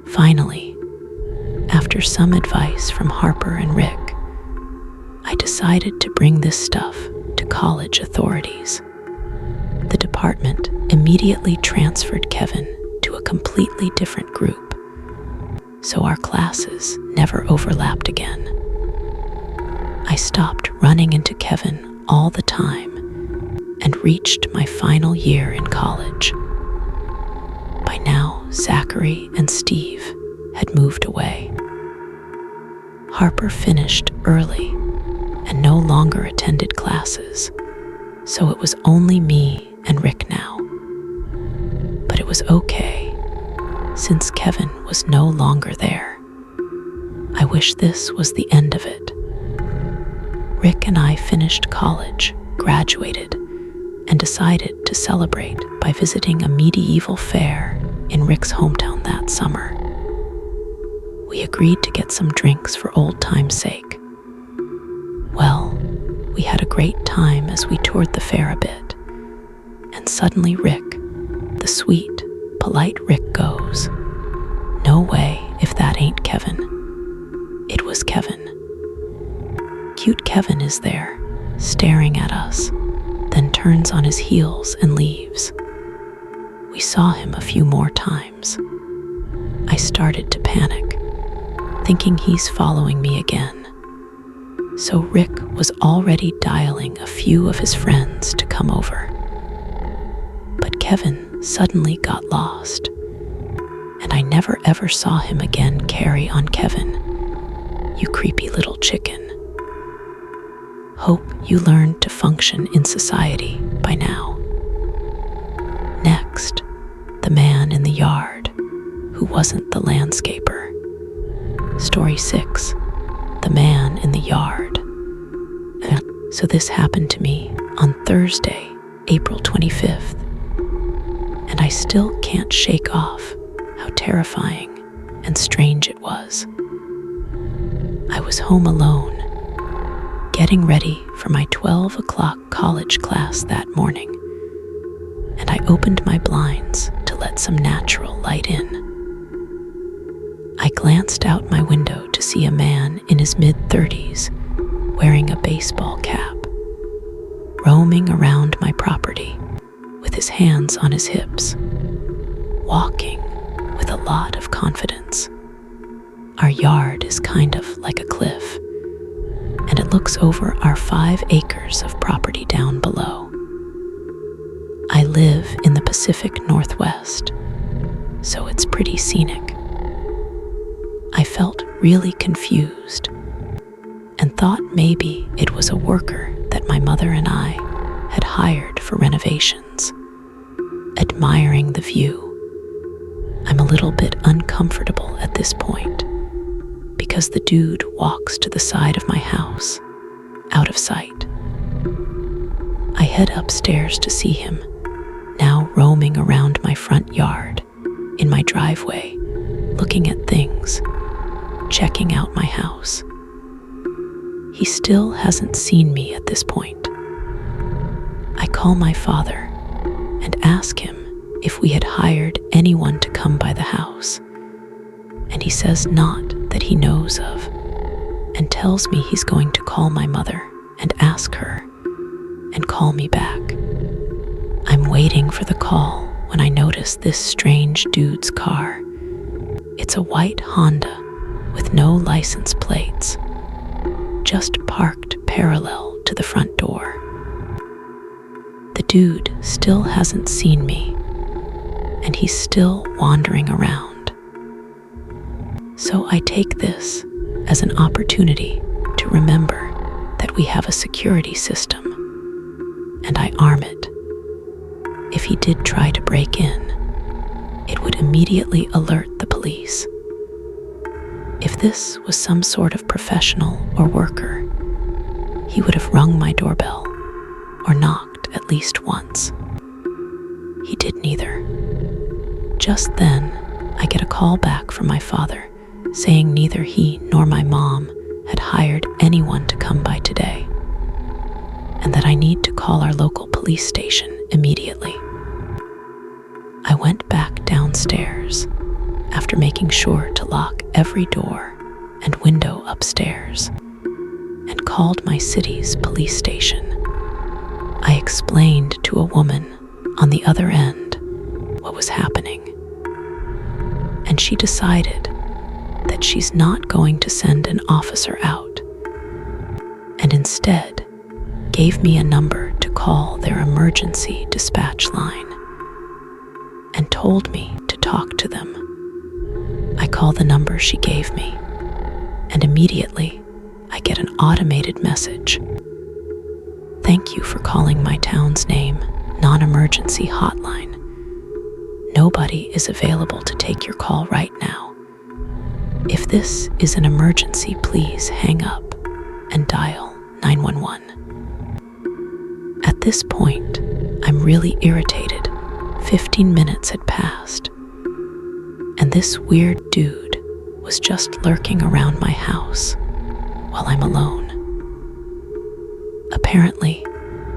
Finally, after some advice from Harper and Rick, I decided to bring this stuff to college authorities. The department immediately transferred Kevin to a completely different group, so our classes never overlapped again. I stopped running into Kevin all the time and reached my final year in college. By now, Zachary and Steve had moved away. Harper finished early and no longer attended classes, so it was only me and Rick now. But it was okay, since Kevin was no longer there. I wish this was the end of it. Rick and I finished college, graduated, and decided to celebrate by visiting a medieval fair in Rick's hometown that summer. We agreed to get some drinks for old time's sake. Well, we had a great time as we toured the fair a bit, and suddenly Rick, the sweet, polite Rick, goes, "No way if that ain't Kevin." It was Kevin. Cute Kevin is there, staring at us, then turns on his heels and leaves. We saw him a few more times. I started to panic, thinking he's following me again. So Rick was already dialing a few of his friends to come over. But Kevin suddenly got lost, and I never ever saw him again. Carry on, Kevin, you creepy little chicken. Hope you learned to function in society by now. Next, the man in the yard who wasn't the landscaper. Story 6, the man in the yard. So this happened to me on Thursday, April 25th, and I still can't shake off how terrifying and strange it was. I was home alone, getting ready for my 12 o'clock college class that morning, and I opened my blinds to let some natural light in. I glanced out my window to see a man in his mid-30s wearing a baseball cap, roaming around my property with his hands on his hips, walking with a lot of confidence. Our yard is kind of like a cliff, and it looks over our 5 acres of property down below. I live in the Pacific Northwest, so it's pretty scenic. I felt really confused and thought maybe it was a worker that my mother and I had hired for renovations. Admiring the view, I'm a little bit uncomfortable at this point because the dude walks to the side of my house, out of sight. I head upstairs to see him, now roaming around my front yard, in my driveway, looking at things, checking out my house. He still hasn't seen me at this point. I call my father and ask him if we had hired anyone to come by the house, and he says not that he knows of, and tells me he's going to call my mother and ask her and call me back. I'm waiting for the call when I notice this strange dude's car. It's a white Honda with no license plates, just parked parallel to the front door. The dude still hasn't seen me, and he's still wandering around. So I take this as an opportunity to remember that we have a security system, and I arm it. If he did try to break in, it would immediately alert the police. If this was some sort of professional or worker, he would have rung my doorbell or knocked at least once. He did neither. Just then, I get a call back from my father saying neither he nor my mom had hired anyone to come by today, and that I need to call our local police station immediately. I went back downstairs after making sure to lock every door and window upstairs and called my city's police station. I explained to a woman on the other end what was happening, and she decided that she's not going to send an officer out, and instead gave me a number to call their emergency dispatch line and told me to talk to them. I call the number she gave me, and immediately I get an automated message. Thank you for calling my town's name, non-emergency hotline. Nobody is available to take your call right now. If this is an emergency, please hang up and dial 911. At this point, I'm really irritated. 15 minutes had passed, and this weird dude was just lurking around my house while I'm alone. Apparently,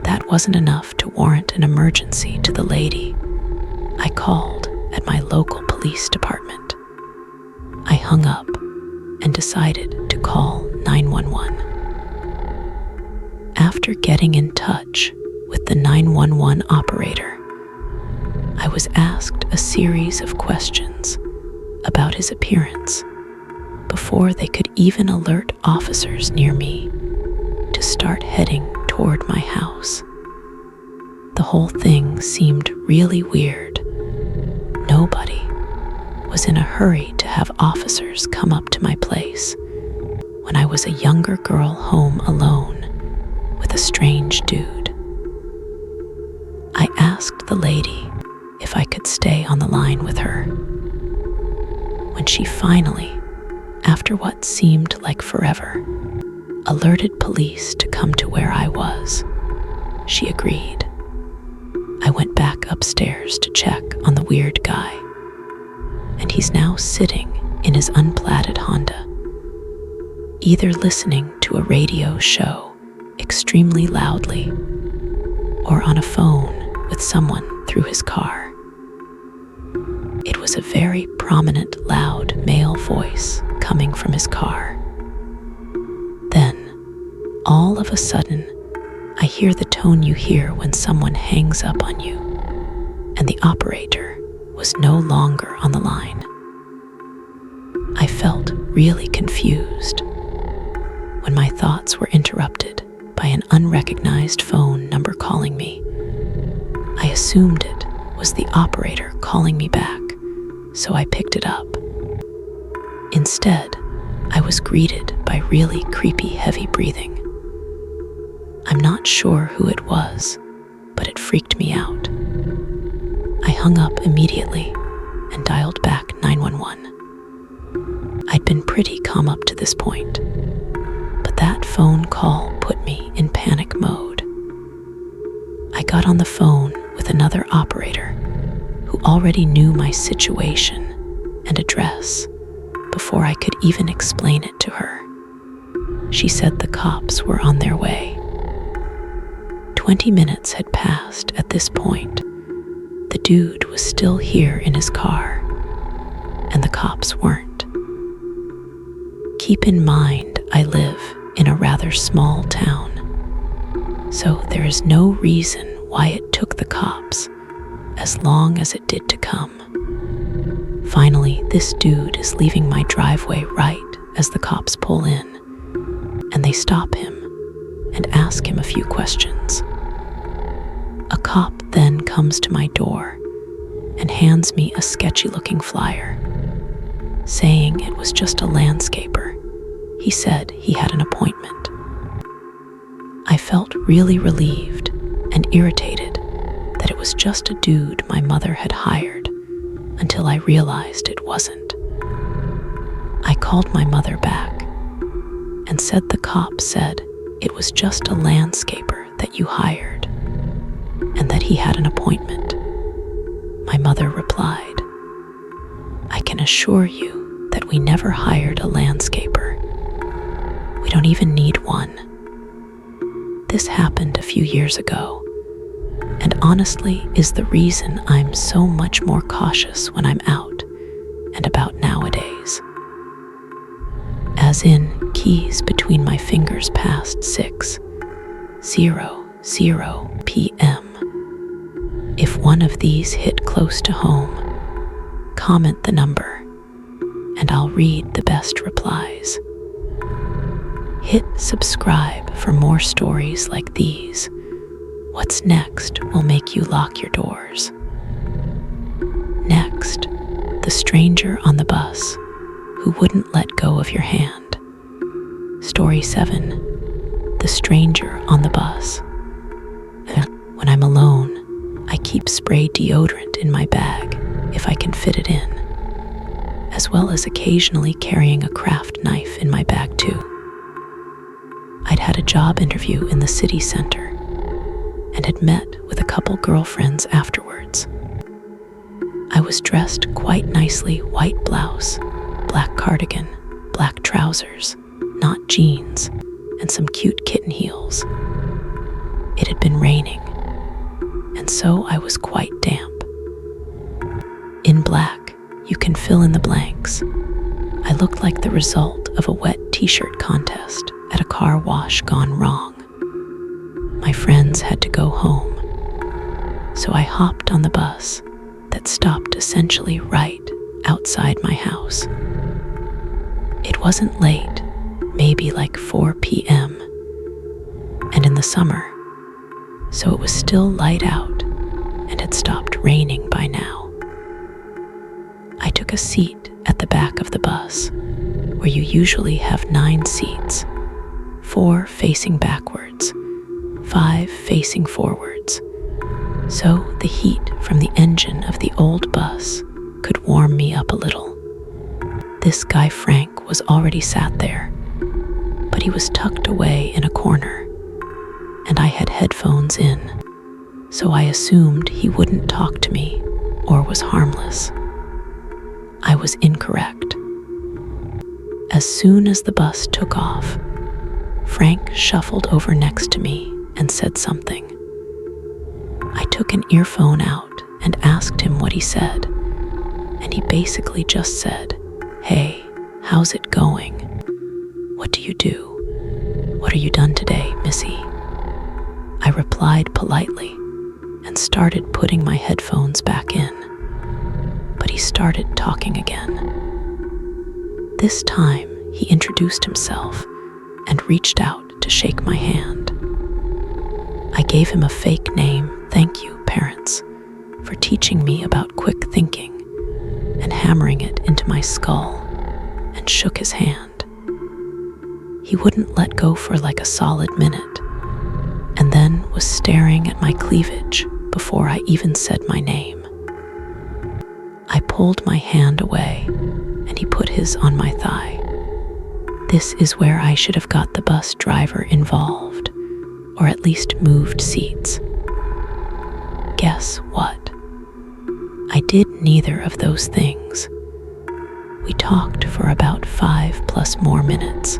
that wasn't enough to warrant an emergency to the lady I called at my local police department. I hung up and decided to call 911. After getting in touch with the 911 operator, I was asked a series of questions about his appearance before they could even alert officers near me to start heading toward my house. The whole thing seemed really weird. Nobody was in a hurry to have officers come up to my place when I was a younger girl home alone with a strange dude. I asked the lady if I could stay on the line with her. When she finally, after what seemed like forever, alerted police to come to where I was, she agreed. I went back upstairs to check on the weird guy, and he's now sitting in his unplatted Honda, either listening to a radio show extremely loudly or on a phone with someone through his car. It was a very prominent, loud male voice coming from his car. Then, all of a sudden, I hear the tone you hear when someone hangs up on you, and the operator was no longer on the line. I felt really confused when my thoughts were interrupted by an unrecognized phone number calling me. I assumed it was the operator calling me back, so I picked it up. Instead, I was greeted by really creepy heavy breathing. I'm not sure who it was, but it freaked me out. I hung up immediately and dialed back 911. I'd been pretty calm up to this point, but that phone call put me in panic mode. I got on the phone with another operator who already knew my situation and address before I could even explain it to her. She said the cops were on their way. 20 minutes had passed at this point. The dude was still here in his car, and the cops weren't. Keep in mind, I live in a rather small town, So there is no reason why it took the cops as long as it did to come. Finally, this dude is leaving my driveway right as the cops pull in, and they stop him and ask him a few questions. A cop then comes to my door and hands me a sketchy-looking flyer, saying it was just a landscaper. He said he had an appointment. I felt really relieved and irritated that it was just a dude my mother had hired until I realized it wasn't. I called my mother back and said the cop said it was just a landscaper that you hired and that he had an appointment. My mother replied, "I can assure you that we never hired a landscaper. We don't even need one." This happened a few years ago, and honestly is the reason I'm so much more cautious when I'm out and about nowadays. As in, keys between my fingers past 6:00 p.m. If one of these hit close to home, comment the number, and I'll read the best replies. Hit subscribe for more stories like these. What's next will make you lock your doors. Next, the stranger on the bus who wouldn't let go of your hand. Story 7, the stranger on the bus. When I'm alone, I keep spray deodorant in my bag if I can fit it in, as well as occasionally carrying a craft knife in my bag too. I'd had a job interview in the city center and had met with a couple girlfriends afterwards. I was dressed quite nicely, white blouse, black cardigan, black trousers, not jeans, and some cute kitten heels. It had been raining, and so I was quite damp. In black, you can fill in the blanks. I looked like the result of a wet t-shirt contest at a car wash gone wrong. My friends had to go home, so I hopped on the bus that stopped essentially right outside my house. It wasn't late, maybe like 4 p.m., and in the summer, so it was still light out and had stopped raining by now. I took a seat at the back of the bus, where you usually have 9 seats, 4 facing backwards, 5 facing forwards, so the heat from the engine of the old bus could warm me up a little. This guy Frank was already sat there, but he was tucked away in a corner, and I had headphones in, so I assumed he wouldn't talk to me or was harmless. I was incorrect. As soon as the bus took off, Frank shuffled over next to me and said something. I took an earphone out and asked him what he said, and he basically just said, "Hey, how's it going? What do you do? What are you done today, Missy?" I replied politely and started putting my headphones back in, but he started talking again. This time, he introduced himself and reached out to shake my hand. I gave him a fake name, thank you, parents, for teaching me about quick thinking and hammering it into my skull, and shook his hand. He wouldn't let go for like a solid minute, and then was staring at my cleavage before I even said my name. I pulled my hand away, and he put his on my thigh. This is where I should have got the bus driver involved, or at least moved seats. Guess what? I did neither of those things. We talked for about 5+ more minutes.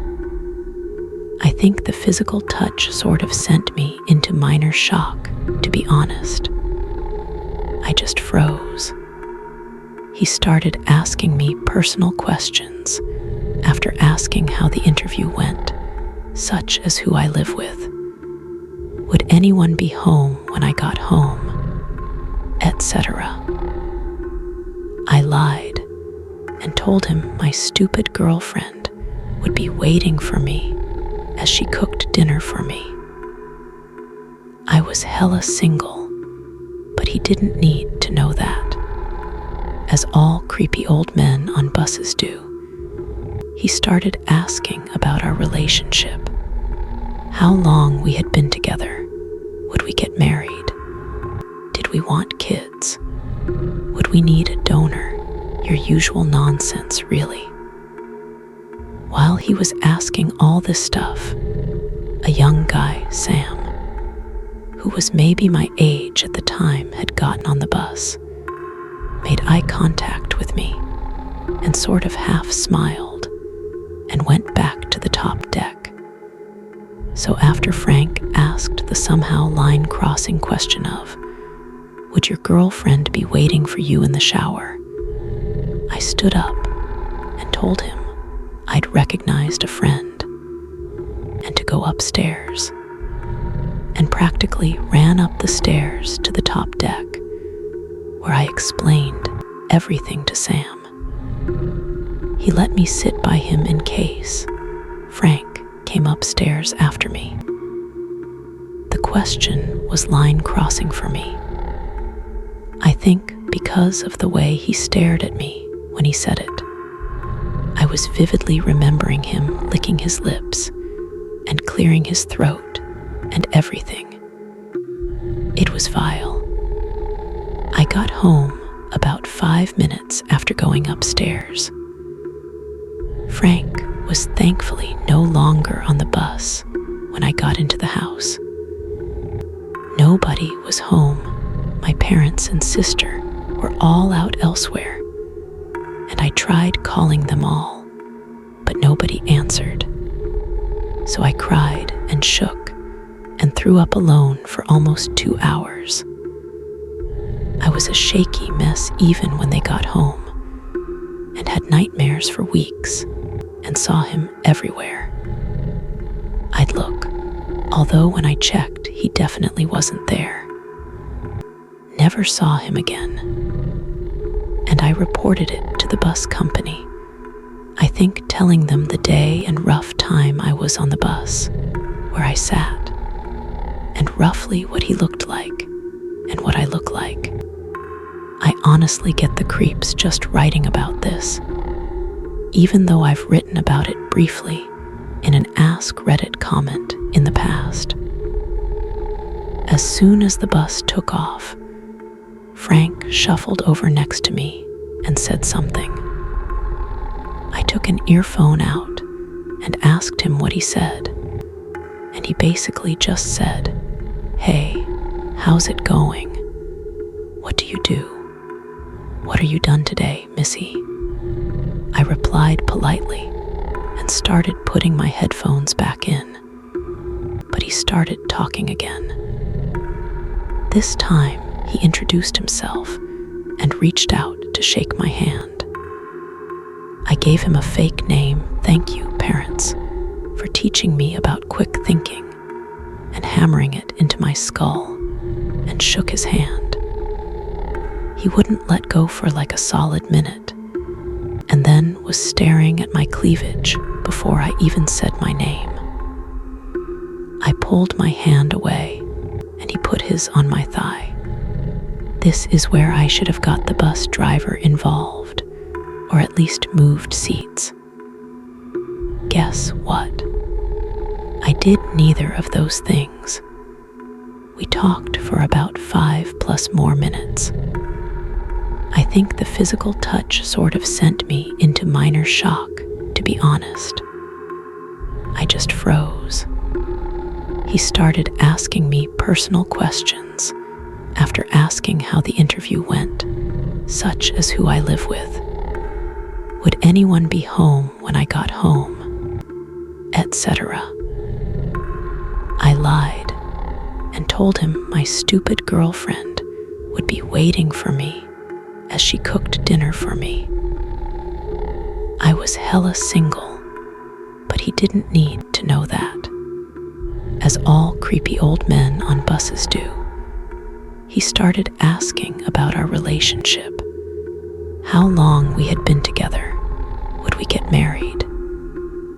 I think the physical touch sort of sent me into minor shock, to be honest. I just froze. He started asking me personal questions after asking how the interview went, such as who I live with. Would anyone be home when I got home, etc. I lied and told him my stupid girlfriend would be waiting for me as she cooked dinner for me. I was hella single, but he didn't need to know that. As all creepy old men on buses do, he started asking about our relationship, how long we had been together, would we get married, did we want kids, would we need a donor, your usual nonsense, really. While he was asking all this stuff, a young guy, Sam, who was maybe my age at the time, had gotten on the bus, made eye contact with me, and sort of half smiled, and went back to the top deck. So after Frank asked the somehow line-crossing question of, would your girlfriend be waiting for you in the shower? I stood up and told him I'd recognized a friend, and to go upstairs, and practically ran up the stairs to the top deck, where I explained everything to Sam. He let me sit by him in case Frank came upstairs after me. The question was line crossing for me. I think because of the way he stared at me when he said it. I was vividly remembering him licking his lips and clearing his throat and everything. It was vile. I got home about 5 minutes after going upstairs. Frank was thankfully no longer on the bus when I got into the house. Nobody was home. My parents and sister were all out elsewhere, and I tried calling them all, but nobody answered. So I cried and shook and threw up alone for almost 2 hours. I was a shaky mess even when they got home, and had nightmares for weeks, and saw him everywhere. I'd look, although when I checked, he definitely wasn't there. Never saw him again, and I reported it to the bus company, I think telling them the day and rough time I was on the bus, where I sat, and roughly what he looked like, and what I look like. I honestly get the creeps just writing about this, even though I've written about it briefly in an Ask Reddit comment in the past. As soon as the bus took off, Frank shuffled over next to me and said something. I took an earphone out and asked him what he said, and he basically just said, "Hey, how's it going? What do you do? What are you done today, Missy?" I replied politely and started putting my headphones back in, but he started talking again. This time, he introduced himself and reached out to shake my hand. I gave him a fake name, thank you, parents, for teaching me about quick thinking and hammering it into my skull, and shook his hand. He wouldn't let go for like a solid minute, and then was staring at my cleavage before I even said my name. I pulled my hand away, and he put his on my thigh. This is where I should have got the bus driver involved, or at least moved seats. Guess what? I did neither of those things. We talked for about 5+ more minutes. I think the physical touch sort of sent me into minor shock, to be honest. I just froze. He started asking me personal questions after asking how the interview went, such as who I live with. Would anyone be home when I got home, etc. I lied and told him my stupid girlfriend would be waiting for me as she cooked dinner for me. I was hella single, but he didn't need to know that. as all creepy old men on buses do. He started asking about our relationship, how long we had been together, would we get married,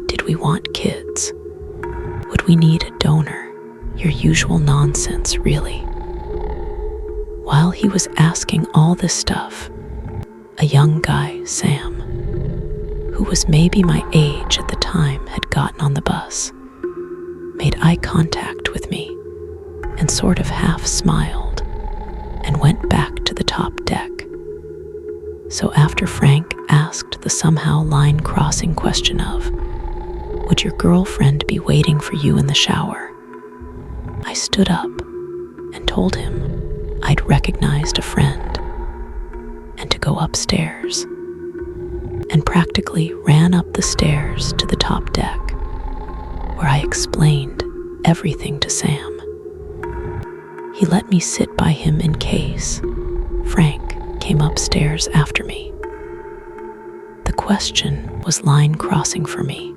did we want kids, would we need a donor, your usual nonsense, really. While he was asking all this stuff, a young guy, Sam, who was maybe my age at the time, had gotten on the bus, made eye contact with me, and sort of half smiled, and went back to the top deck. So after Frank asked the somehow line-crossing question of, would your girlfriend be waiting for you in the shower? I stood up and told him I'd recognized a friend and to go upstairs, and practically ran up the stairs to the top deck, where I explained everything to Sam. He let me sit by him in case Frank came upstairs after me. The question was line crossing for me.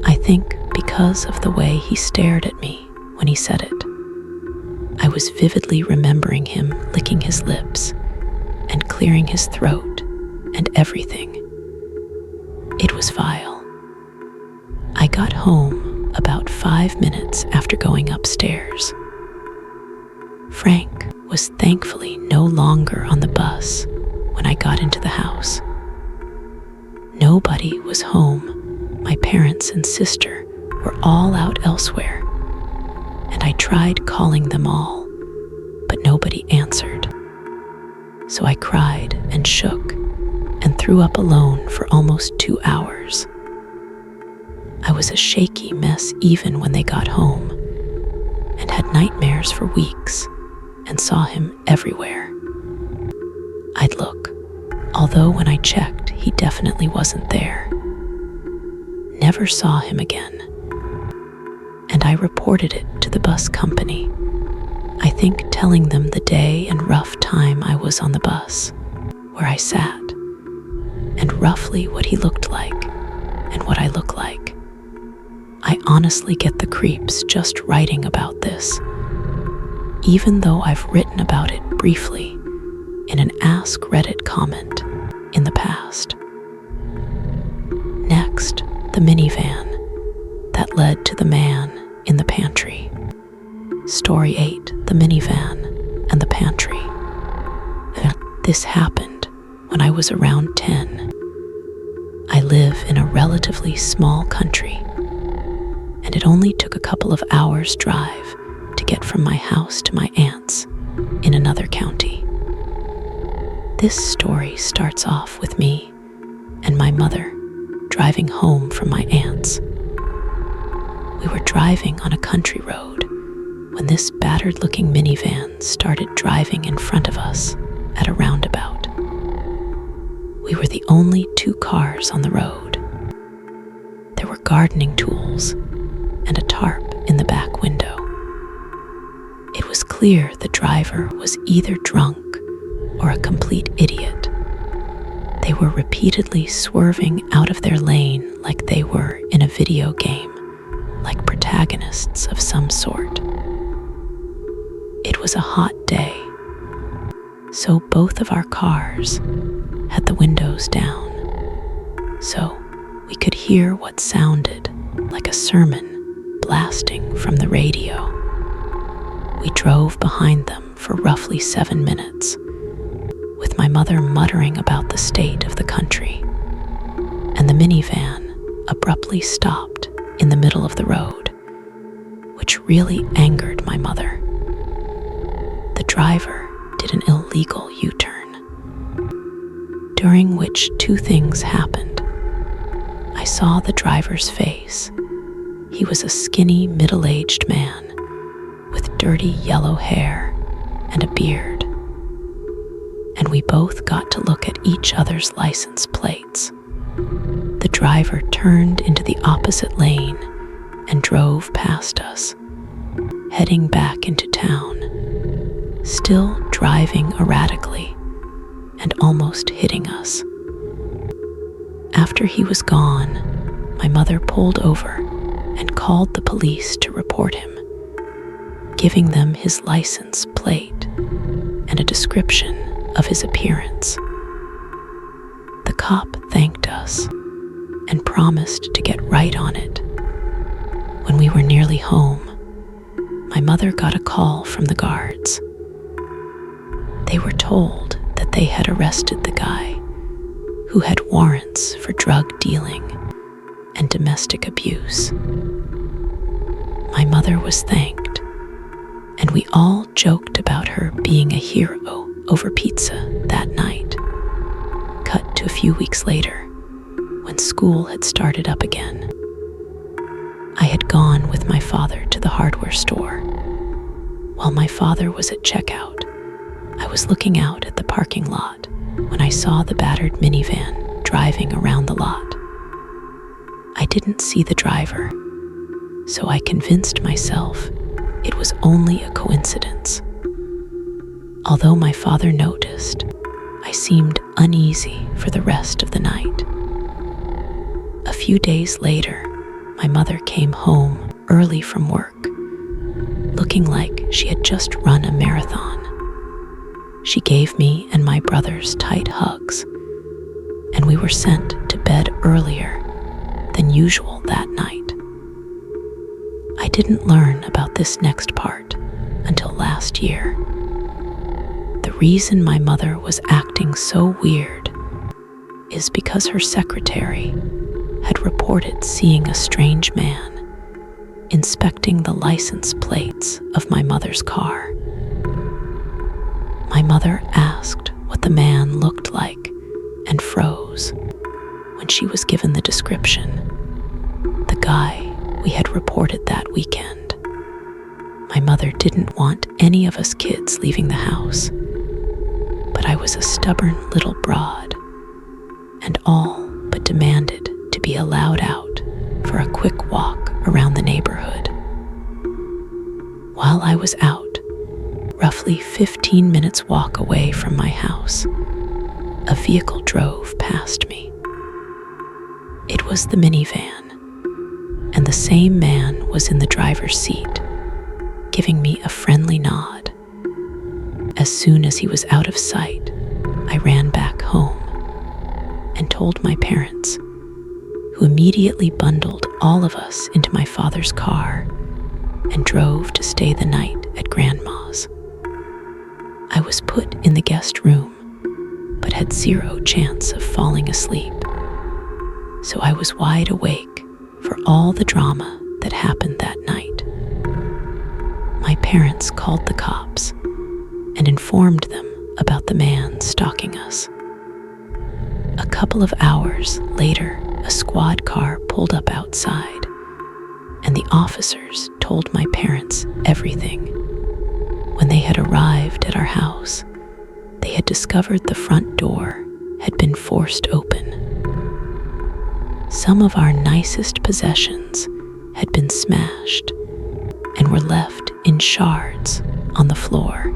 I think because of the way he stared at me when he said it. I was vividly remembering him licking his lips and clearing his throat and everything. It was vile. I got home about 5 minutes after going upstairs. Frank was thankfully no longer on the bus when I got into the house. Nobody was home. My parents and sister were all out elsewhere, and I tried calling them all, but nobody answered. So I cried and shook and threw up alone for almost 2 hours. I was a shaky mess even when they got home, and had nightmares for weeks and saw him everywhere. I'd look, although when I checked, he definitely wasn't there. Never saw him again. And I reported it to the bus company, I think telling them the day and rough time I was on the bus, where I sat, and roughly what he looked like and what I look like. I honestly get the creeps just writing about this, even though I've written about it briefly in an Ask Reddit comment in the past. Next, the minivan that led to the man in the pantry. Story 8, the minivan and the pantry. This happened when I was around 10. I live in a relatively small country, and it only took a couple of hours' drive to get from my house to my aunt's in another county. This story starts off with me and my mother driving home from my aunt's. We were driving on a country road when this battered-looking minivan started driving in front of us at a roundabout. We were the only 2 cars on the road. There were gardening tools and a tarp in the back window. It was clear the driver was either drunk or a complete idiot. They were repeatedly swerving out of their lane like they were in a video game, like protagonists of some sort. It was a hot day, so both of our cars had the windows down, so we could hear what sounded like a sermon blasting from the radio. We drove behind them for roughly 7 minutes, with my mother muttering about the state of the country, and the minivan abruptly stopped in the middle of the road, which really angered my mother. The driver did an illegal U-turn, during which 2 things happened. I saw the driver's face. He was a skinny, middle-aged man with dirty yellow hair and a beard, and we both got to look at each other's license plates. The driver turned into the opposite lane and drove past us, heading back into town, still driving erratically and almost hitting us. After he was gone, my mother pulled over and called the police to report him, giving them his license plate and a description of his appearance. The cop thanked us and promised to get right on it. When we were nearly home, my mother got a call from the guards. They were told that they had arrested the guy who had warrants for drug dealing and domestic abuse. My mother was thanked, and we all joked about her being a hero over pizza that night. Cut to a few weeks later, when school had started up again. I had gone with my father to the hardware store. While my father was at checkout, I was looking out at the parking lot when I saw the battered minivan driving around the lot. I didn't see the driver, so I convinced myself it was only a coincidence. Although my father noticed, I seemed uneasy for the rest of the night. A few days later, my mother came home early from work, looking like she had just run a marathon. She gave me and my brothers tight hugs, and we were sent to bed earlier than usual that night. I didn't learn about this next part until last year. The reason my mother was acting so weird is because her secretary had reported seeing a strange man inspecting the license plates of my mother's car. My mother asked what the man looked like and froze when she was given the description. The guy we had reported that weekend. My mother didn't want any of us kids leaving the house, but I was a stubborn little broad and all but demanded to be allowed out for a quick walk around the neighborhood. While I was out, roughly 15 minutes walk away from my house, a vehicle drove past me. It was the minivan, and the same man was in the driver's seat, giving me a friendly nod. As soon as he was out of sight, I ran back home and told my parents, who immediately bundled all of us into my father's car and drove to stay the night at Grandma's. I was put in the guest room, but had zero chance of falling asleep, so I was wide awake for all the drama that happened that night. My parents called the cops and informed them about the man stalking us. A couple of hours later, a squad car pulled up outside, and the officers told my parents everything. When they had arrived at our house, they had discovered the front door had been forced open. Some of our nicest possessions had been smashed and were left in shards on the floor.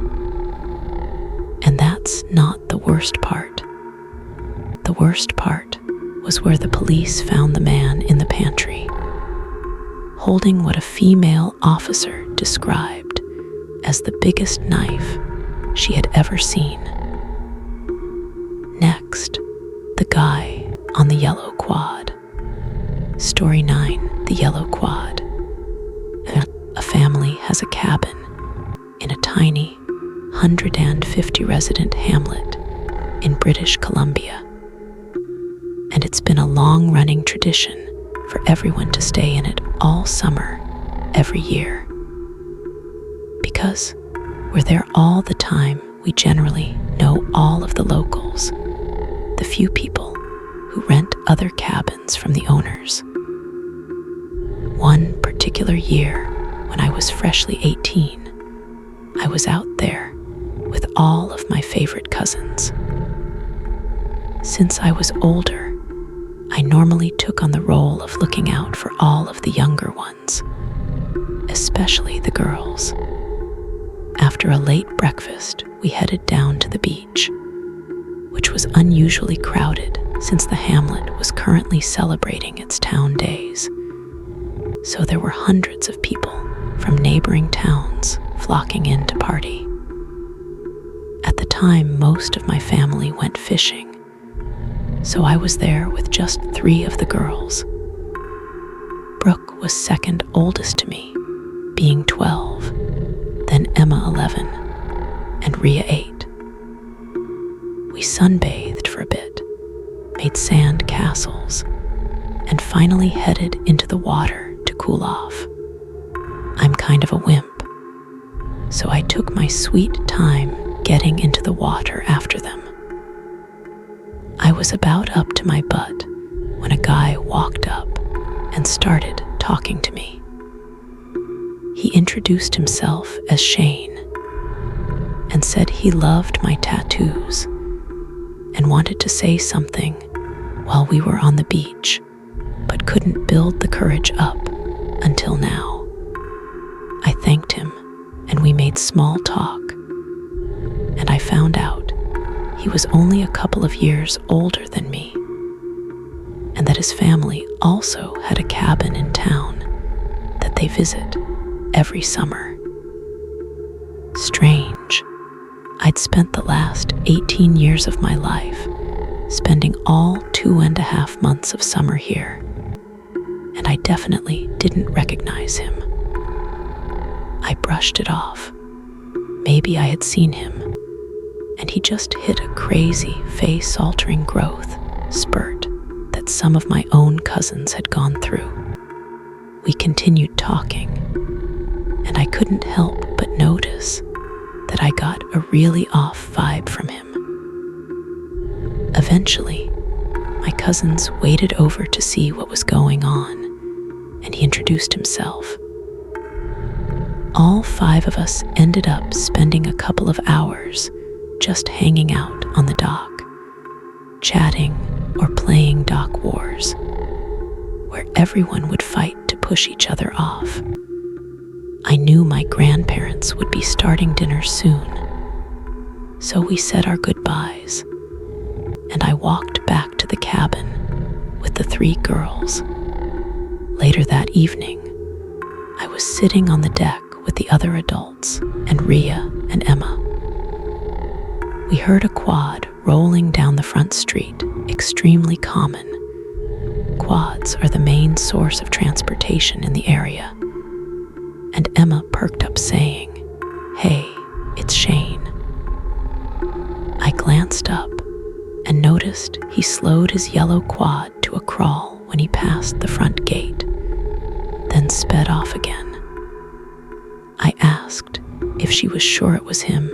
And that's not the worst part. The worst part was where the police found the man in the pantry, holding what a female officer described as the biggest knife she had ever seen. Next, the guy on the yellow quad. Story 9, the yellow quad. A family has a cabin in a tiny 150 resident hamlet in British Columbia. And it's been a long-running tradition for everyone to stay in it all summer, every year. Because we're there all the time, we generally know all of the locals, the few people who rent other cabins from the owners. One particular year, when I was freshly 18, I was out there with all of my favorite cousins. Since I was older, I normally took on the role of looking out for all of the younger ones, especially the girls. After a late breakfast, we headed down to the beach, which was unusually crowded since the hamlet was currently celebrating its town days. so there were hundreds of people from neighboring towns flocking in to party. At the time, most of my family went fishing, so I was there with just 3 of the girls. Brooke was second oldest to me, being 12, then Emma 11, and Rhea 8. We sunbathed for a bit, made sand castles, and finally headed into the water to cool off. I'm kind of a wimp, so I took my sweet time getting into the water after them. I was about up to my butt when a guy walked up and started talking to me. He introduced himself as Shane and said he loved my tattoos and wanted to say something while we were on the beach, but couldn't build the courage up until now. I thanked him and we made small talk, and I found out he was only a couple of years older than me, and that his family also had a cabin in town that they visit every summer. Strange. I'd spent the last 18 years of my life spending all 2.5 months of summer here, and I definitely didn't recognize him. I brushed it off. Maybe I had seen him, and he just hit a crazy face-altering growth spurt that some of my own cousins had gone through. We continued talking, and I couldn't help but notice that I got a really off vibe from him. Eventually, my cousins waded over to see what was going on, and he introduced himself. All 5 of us ended up spending a couple of hours just hanging out on the dock, chatting or playing dock wars, where everyone would fight to push each other off. I knew my grandparents would be starting dinner soon, so we said our goodbyes, and I walked back to the cabin with the 3 girls. Later that evening, I was sitting on the deck with the other adults and Rhea and Emma. We heard a quad rolling down the front street, extremely common. Quads are the main source of transportation in the area, and Emma perked up saying, "Hey, it's Shane." I glanced up and noticed he slowed his yellow quad to a crawl when he passed the front gate, then sped off again. I asked if she was sure it was him,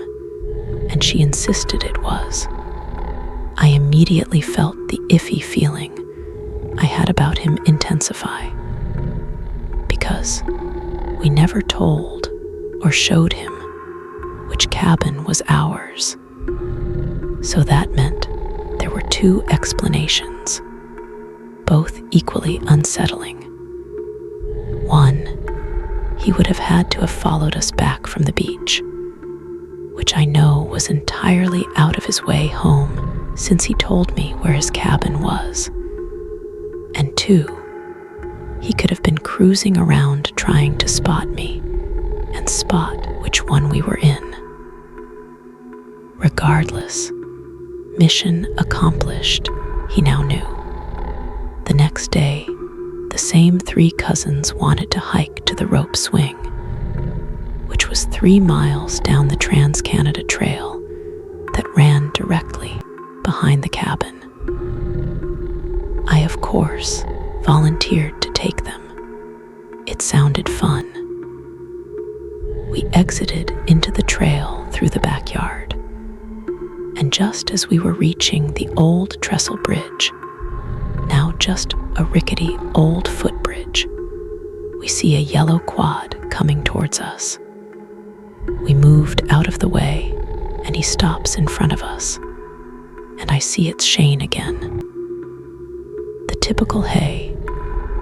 and she insisted it was. I immediately felt the iffy feeling I had about him intensify, because we never told or showed him which cabin was ours. So that meant there were 2 explanations, both equally unsettling. 1, he would have had to have followed us back from the beach, which I know was entirely out of his way home since he told me where his cabin was. And 2, he could have been cruising around trying to spot me and spot which one we were in. Regardless, mission accomplished, he now knew. The next day, the same 3 cousins wanted to hike to the rope swing, which was 3 miles down the Trans-Canada Trail that ran directly behind the cabin. I, of course, volunteered to take them. It sounded fun. We exited into the trail through the backyard, and just as we were reaching the old trestle bridge, now just a rickety old footbridge, we see a yellow quad coming towards us. We moved out of the way, and he stops in front of us, and I see it's Shane again. The typical "hey,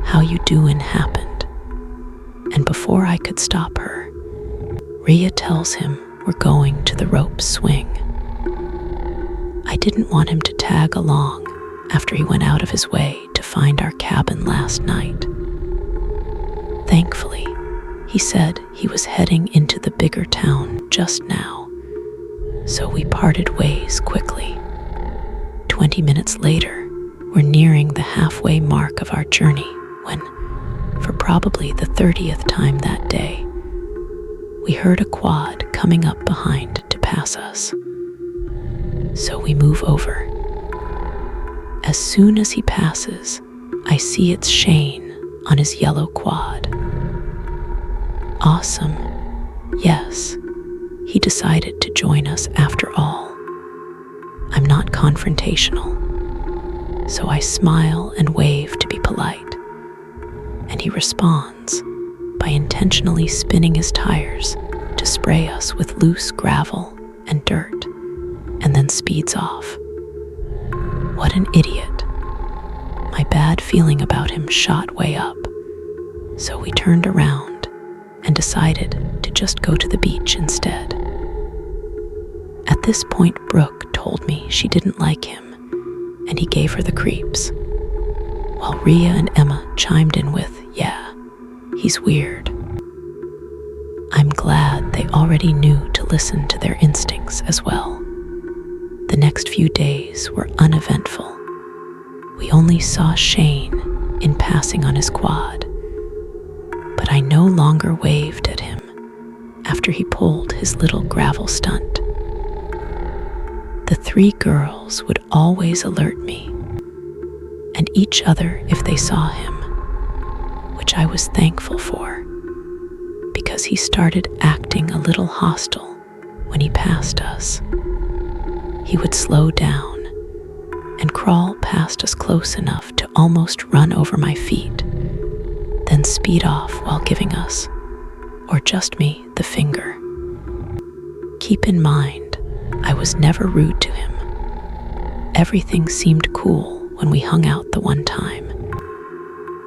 how you doin" happened, and before I could stop her, Rhea tells him we're going to the rope swing. I didn't want him to tag along after he went out of his way to find our cabin last night. Thankfully, he said he was heading into the bigger town just now, so we parted ways quickly. 20 minutes later, we're nearing the halfway mark of our journey when, for probably the 30th time that day, we heard a quad coming up behind to pass us. So we move over. As soon as he passes, I see it's Shane on his yellow quad. Awesome. Yes, he decided to join us after all. I'm not confrontational, so I smile and wave to be polite, and he responds by intentionally spinning his tires to spray us with loose gravel and dirt, and then speeds off. What an idiot. My bad feeling about him shot way up, so we turned around and decided to just go to the beach instead. At this point, Brooke told me she didn't like him, and he gave her the creeps, while Rhea and Emma chimed in with, "Yeah, he's weird." I'm glad they already knew to listen to their instincts as well. The next few days were uneventful. We only saw Shane in passing on his quad, but I no longer waved at him after he pulled his little gravel stunt. The three girls would always alert me, and each other if they saw him, which I was thankful for, because he started acting a little hostile when he passed us. He would slow down and crawl past us close enough to almost run over my feet, then speed off while giving us, or just me, the finger. Keep in mind, I was never rude to him. Everything seemed cool when we hung out the one time,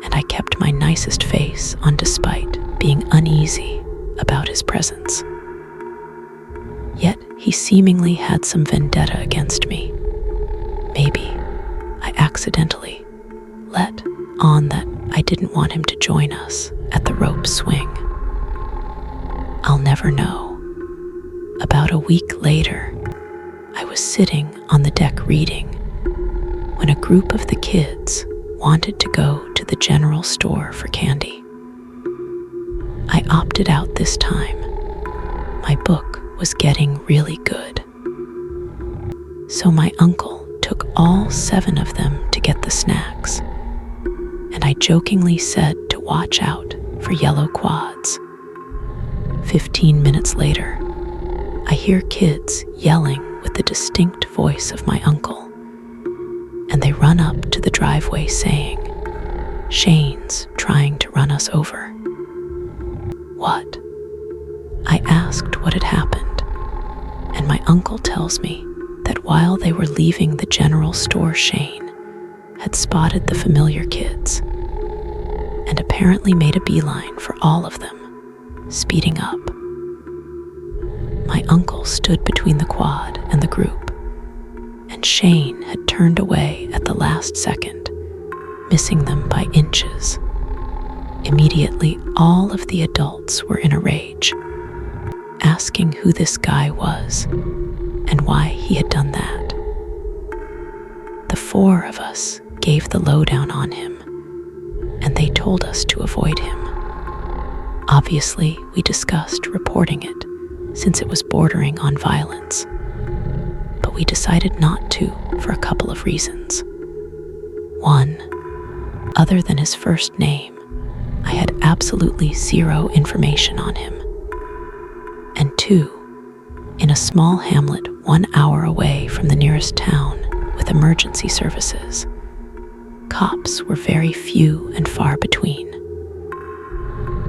and I kept my nicest face on despite being uneasy about his presence. Yet he seemingly had some vendetta against me. Maybe I accidentally let on that I didn't want him to join us at the rope swing. I'll never know. About a week later, I was sitting on the deck reading when a group of the kids wanted to go to the general store for candy. I opted out this time. My book was getting really good. So my uncle took all 7 of them to get the snacks, and I jokingly said to watch out for yellow quads. 15 minutes later, I hear kids yelling with the distinct voice of my uncle, and they run up to the driveway saying, "Shane's trying to run us over." What? I asked what had happened, and my uncle tells me that while they were leaving the general store, Shane had spotted the familiar kids and apparently made a beeline for all of them, speeding up. My uncle stood between the quad and the group, and Shane had turned away at the last second, missing them by inches. Immediately, all of the adults were in a rage, asking who this guy was and why he had done that. The 4 of us gave the lowdown on him, and they told us to avoid him. Obviously, we discussed reporting it, since it was bordering on violence, but we decided not to for a couple of reasons. 1, other than his first name, I had absolutely 0 information on him. And 2, in a small hamlet 1 hour away from the nearest town with emergency services, cops were very few and far between.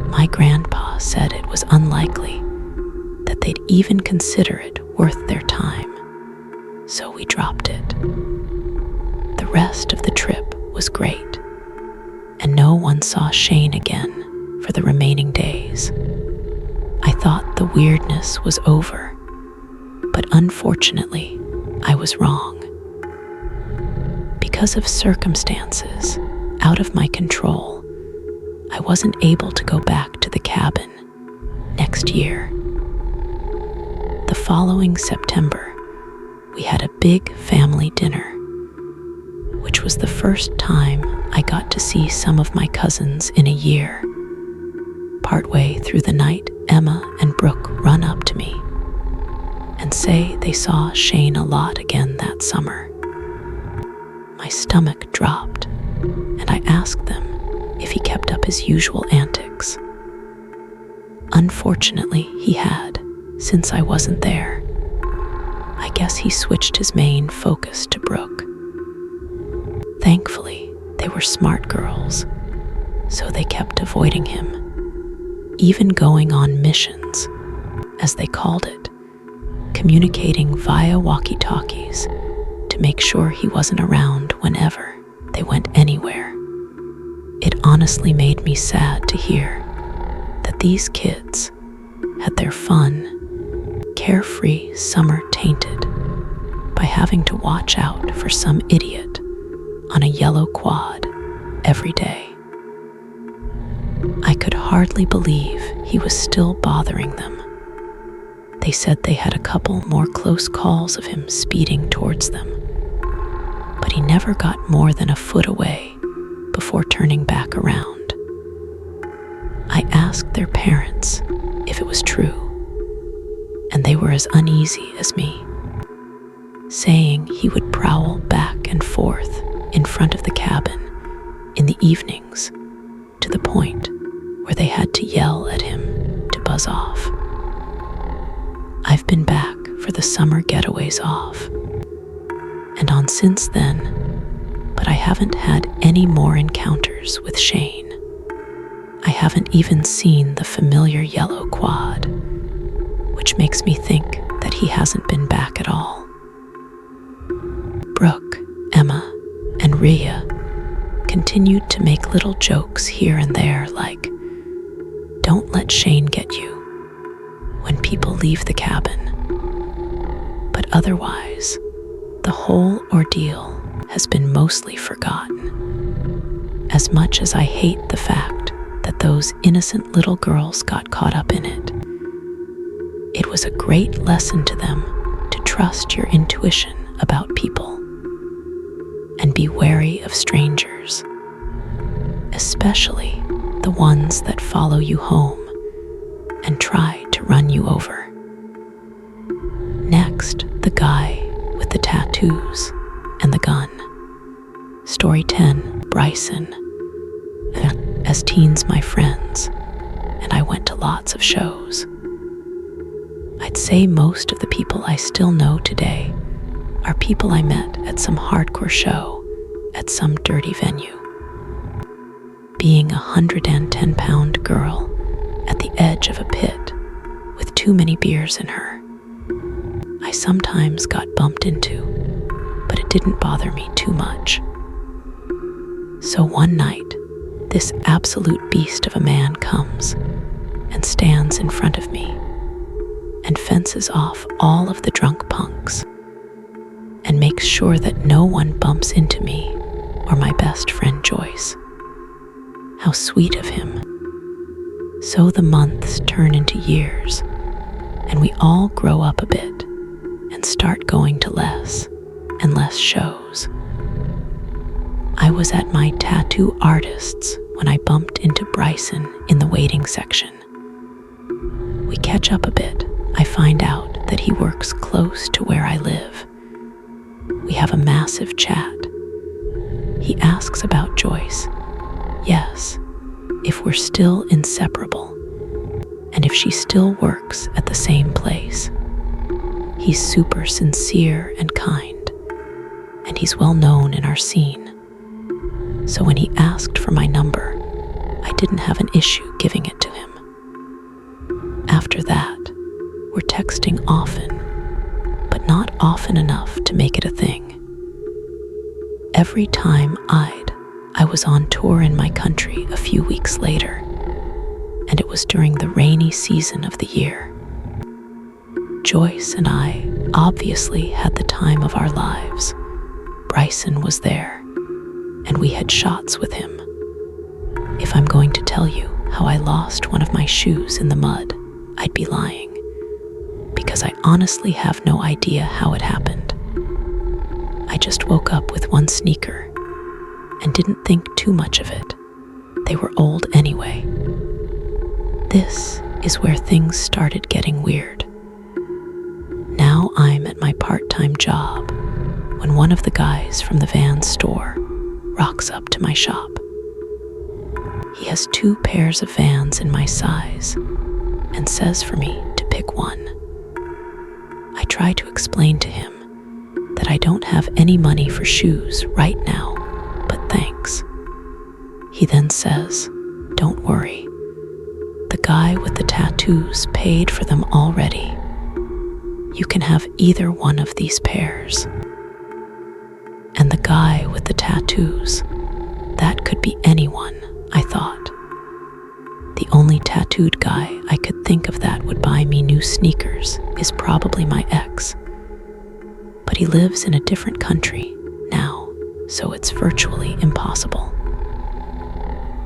My grandpa said it was unlikely that they'd even consider it worth their time, so we dropped it. The rest of the trip was great, and no one saw Shane again for the remaining days. I thought the weirdness was over, but unfortunately, I was wrong. Because of circumstances out of my control, I wasn't able to go back to the cabin next year. The following September, we had a big family dinner, which was the first time I got to see some of my cousins in a year. Partway through the night, Emma and Brooke run up to me and say they saw Shane a lot again that summer. My stomach dropped, and I asked them if he kept up his usual antics. Unfortunately, he had, since I wasn't there. I guess he switched his main focus to Brooke. Thankfully, they were smart girls, so they kept avoiding him, even going on missions, as they called it, communicating via walkie-talkies to make sure he wasn't around whenever they went anywhere. It honestly made me sad to hear that these kids had their fun, carefree summer tainted by having to watch out for some idiot on a yellow quad every day. I could hardly believe he was still bothering them. They said they had a couple more close calls of him speeding towards them, but he never got more than a foot away before turning back around. I asked their parents if it was true, and they were as uneasy as me, saying he would prowl back and forth in front of the cabin in the evenings to the point where they had to yell at him to buzz off. I've been back for the summer getaways off, and on since then, but I haven't had any more encounters with Shane. I haven't even seen the familiar yellow quad, which makes me think that he hasn't been back at all. Brooke, Emma, and Rhea continued to make little jokes here and there like, "Don't let Shane get you," when people leave the cabin. But otherwise, the whole ordeal has been mostly forgotten. As much as I hate the fact that those innocent little girls got caught up in it, it was a great lesson to them to trust your intuition about people and be wary of strangers, especially the ones that follow you home and try to run you over. Next, the guy with the tattoos and the gun. Story 10, Bryson. As teens, my friends, and I went to lots of shows. I'd say most of the people I still know today are people I met at some hardcore show at some dirty venue. Being a 110-pound girl at the edge of a pit with too many beers in her, I sometimes got bumped into, but it didn't bother me too much. So one night, this absolute beast of a man comes and stands in front of me and fences off all of the drunk punks and makes sure that no one bumps into me or my best friend Joyce. How sweet of him. So the months turn into years, and we all grow up a bit and start going to less and less shows. I was at my tattoo artist's when I bumped into Bryson in the waiting section. We catch up a bit. I find out that he works close to where I live. We have a massive chat. He asks about Joyce. Yes, if we're still inseparable, and if she still works at the same place. He's super sincere and kind, and he's well known in our scene. So when he asked for my number, I didn't have an issue giving it to him. After that, we're texting often, but not often enough to make it a thing. Every time I was on tour in my country a few weeks later, and it was during the rainy season of the year. Joyce and I obviously had the time of our lives. Bryson was there, and we had shots with him. If I'm going to tell tell you how I lost one of my shoes in the mud, I'd be lying, because I honestly have no idea how it happened. I just woke up with one sneaker and didn't think too much of it. They were old anyway. This is where things started getting weird. Now I'm at my part-time job when one of the guys from the van store rocks up to my shop. He has 2 pairs of Vans in my size and says for me to pick one. I try to explain to him that I don't have any money for shoes right now, but thanks. He then says, "Don't worry. The guy with the tattoos paid for them already. You can have either one of these pairs." And the guy with the tattoos, that could be anyone, I thought. The only tattooed guy I could think of that would buy me new sneakers is probably my ex. But he lives in a different country now, so it's virtually impossible.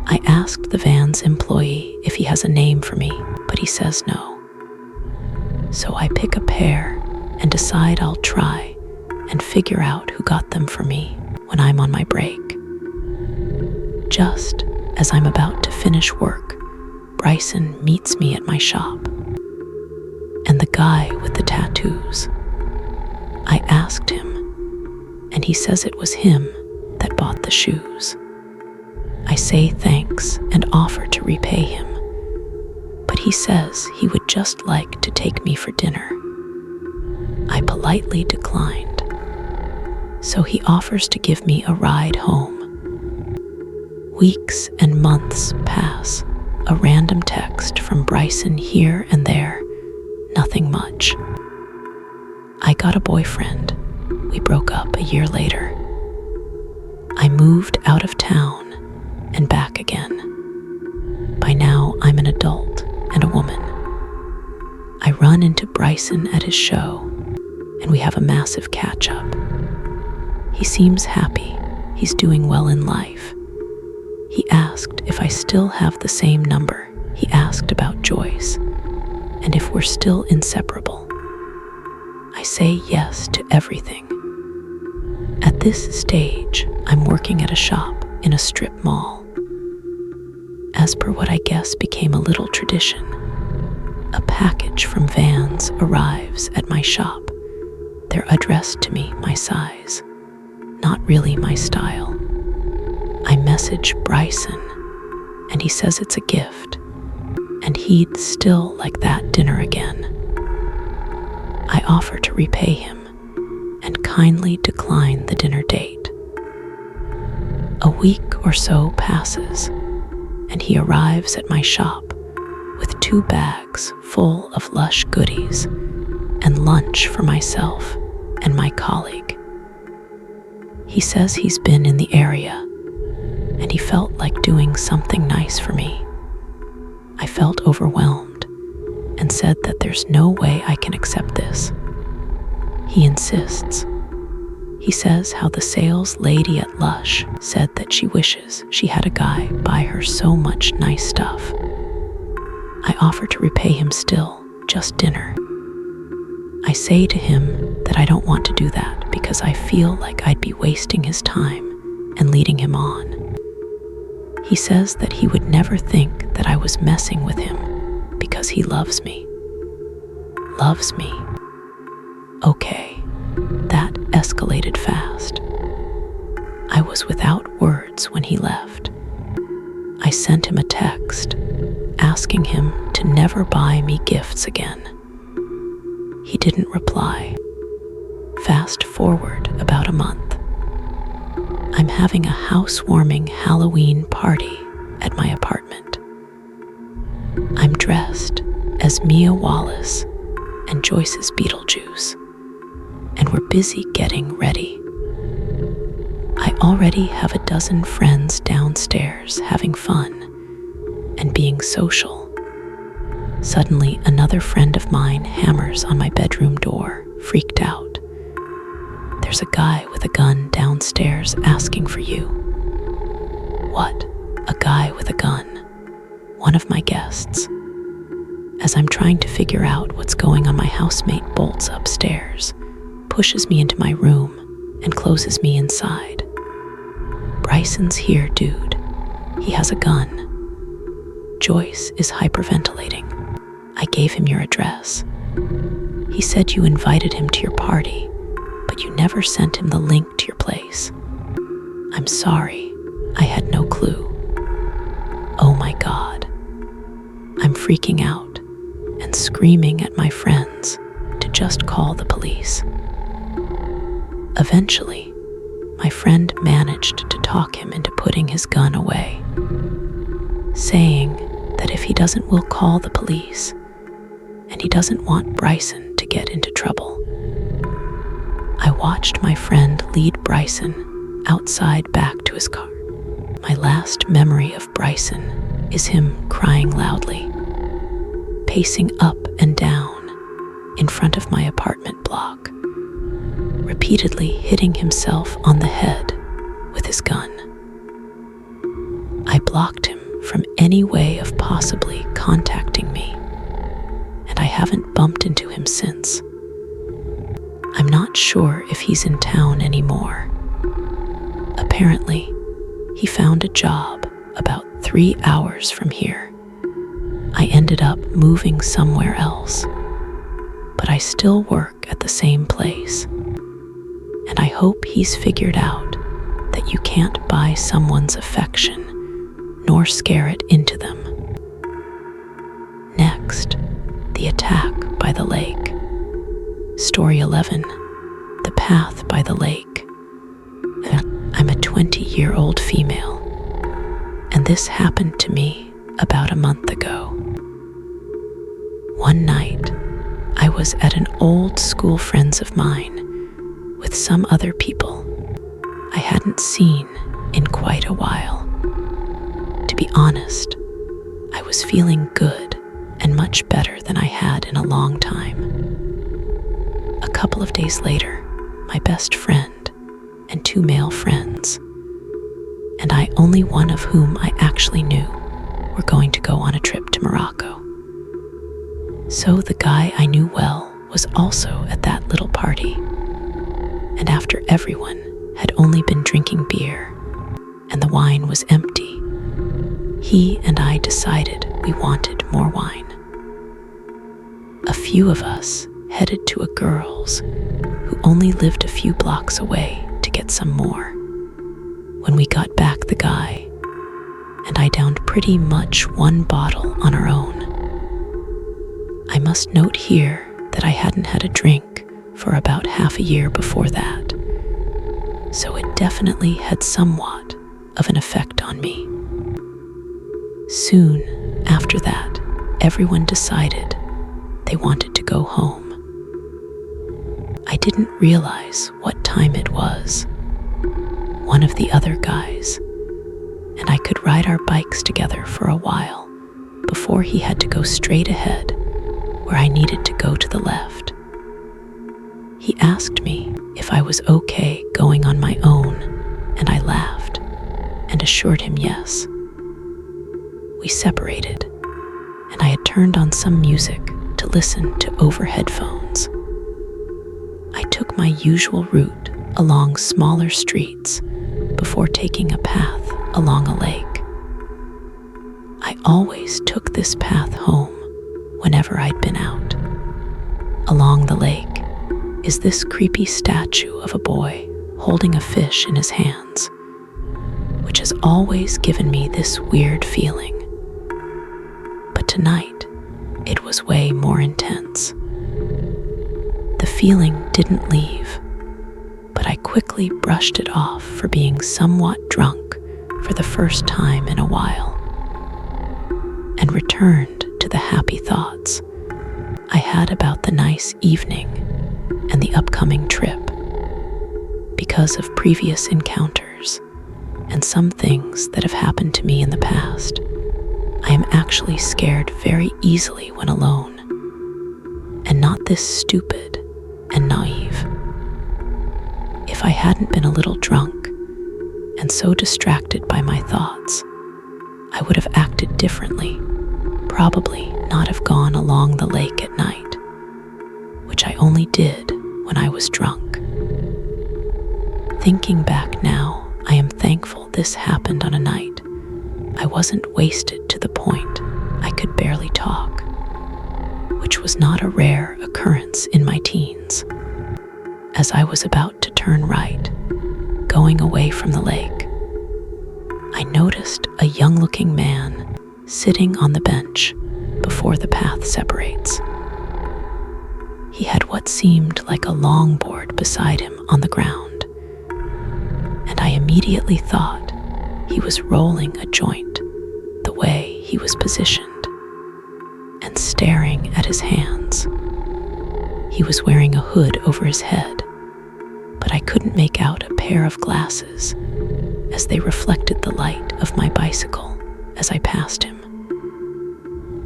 I asked the van's employee if he has a name for me, but he says no. So I pick a pair and decide I'll try and figure out who got them for me when I'm on my break. Just as I'm about to finish work, Bryson meets me at my shop. And the guy with the tattoos, I asked him, and he says it was him that bought the shoes. I say thanks and offer to repay him, but he says he would just like to take me for dinner. I politely declined, so he offers to give me a ride home. Weeks and months pass, a random text from Bryson here and there, nothing much. I got a boyfriend. We broke up a year later. I moved out of town and back again. By now, I'm an adult and a woman. I run into Bryson at his show, and we have a massive catch-up. He seems happy. He's doing well in life. He asked if I still have the same number. He asked about Joyce, and if we're still inseparable. I say yes to everything. At this stage, I'm working at a shop in a strip mall. As per what I guess became a little tradition, a package from Vans arrives at my shop. They're addressed to me my size, not really my style. I message Bryson, and he says it's a gift, and he'd still like that dinner again. I offer to repay him and kindly decline the dinner date. A week or so passes, and he arrives at my shop with 2 bags full of lush goodies and lunch for myself and my colleague. He says he's been in the area, and he felt like doing something nice for me. I felt overwhelmed and said that there's no way I can accept this. He insists. He says how the sales lady at Lush said that she wishes she had a guy buy her so much nice stuff. I offer to repay him still, just dinner. I say to him that I don't want to do that because I feel like I'd be wasting his time and leading him on. He says that he would never think that I was messing with him because he loves me. Loves me. Okay, that escalated fast. I was without words when he left. I sent him a text asking him to never buy me gifts again. He didn't reply. Fast forward about a month. I'm having a housewarming Halloween party at my apartment. I'm dressed as Mia Wallace and Joyce's Beetlejuice, and we're busy getting ready. I already have a dozen friends downstairs having fun and being social. Suddenly, another friend of mine hammers on my bedroom door, freaked out. There's a guy with a gun downstairs asking for you. What? A guy with a gun? One of my guests, as I'm trying to figure out what's going on, my housemate bolts upstairs, pushes me into my room, and closes me inside. "Bryson's here, dude. He has a gun. Joyce is hyperventilating. I gave him your address. He said you invited him to your party, but you never sent him the link to your place. I'm sorry, I had no clue." Oh my God. I'm freaking out and screaming at my friends to just call the police. Eventually, my friend managed to talk him into putting his gun away, saying that if he doesn't, we'll call the police, and he doesn't want Bryson to get into trouble. I watched my friend lead Bryson outside back to his car. My last memory of Bryson is him crying loudly, pacing up and down in front of my apartment block, repeatedly hitting himself on the head with his gun. I blocked him from any way of possibly contacting me, and I haven't bumped into him since. I'm not sure if he's in town anymore. Apparently, he found a job about 3 hours from here. I ended up moving somewhere else, but I still work at the same place. And I hope he's figured out that you can't buy someone's affection nor scare it into them. Next, the attack by the lake. Story 11, the path by the lake. I'm a 20-year-old female, and this happened to me about a month ago. One night, I was at an old school friends of mine with some other people I hadn't seen in quite a while. To be honest, I was feeling good and much better than I had in a long time. A couple of days later, my best friend and 2 male friends, and I, only one of whom I actually knew, were going to go on a trip to Morocco. So the guy I knew well was also at that little party. And after everyone had only been drinking beer and the wine was empty, he and I decided we wanted more wine. A few of us headed to a girl's who only lived a few blocks away to get some more. When we got back, the guy and I downed pretty much 1 bottle on our own. I must note here that I hadn't had a drink for about half a year before that, so it definitely had somewhat of an effect on me. Soon after that, everyone decided they wanted to go home. I didn't realize what time it was. One of the other guys and I could ride our bikes together for a while before he had to go straight ahead where I needed to go to the left. He asked me if I was okay going on my own, and I laughed and assured him yes. We separated, and I had turned on some music to listen to over headphones. I took my usual route along smaller streets before taking a path along a lake. I always took this path home whenever I'd been out. Along the lake is this creepy statue of a boy holding a fish in his hands, which has always given me this weird feeling. But tonight, it was way more intense. The feeling didn't leave, but I quickly brushed it off for being somewhat drunk for the first time in a while, and returned to the happy thoughts I had about the nice evening and the upcoming trip. Because of previous encounters and some things that have happened to me in the past, I am actually scared very easily when alone, and not this stupid and naive. If I hadn't been a little drunk and so distracted by my thoughts, I would have acted differently, probably not have gone along the lake at night, which I only did when I was drunk. Thinking back now, I am thankful this happened on a night I wasn't wasted to the point I could barely talk, which was not a rare occurrence in my teens. As I was about to turn right, going away from the lake, I noticed a young-looking man sitting on the bench before the path separates. He had what seemed like a longboard beside him on the ground, and I immediately thought he was rolling a joint the way he was positioned and staring at his hands. He was wearing a hood over his head, but I couldn't make out a pair of glasses as they reflected the light of my bicycle as I passed him.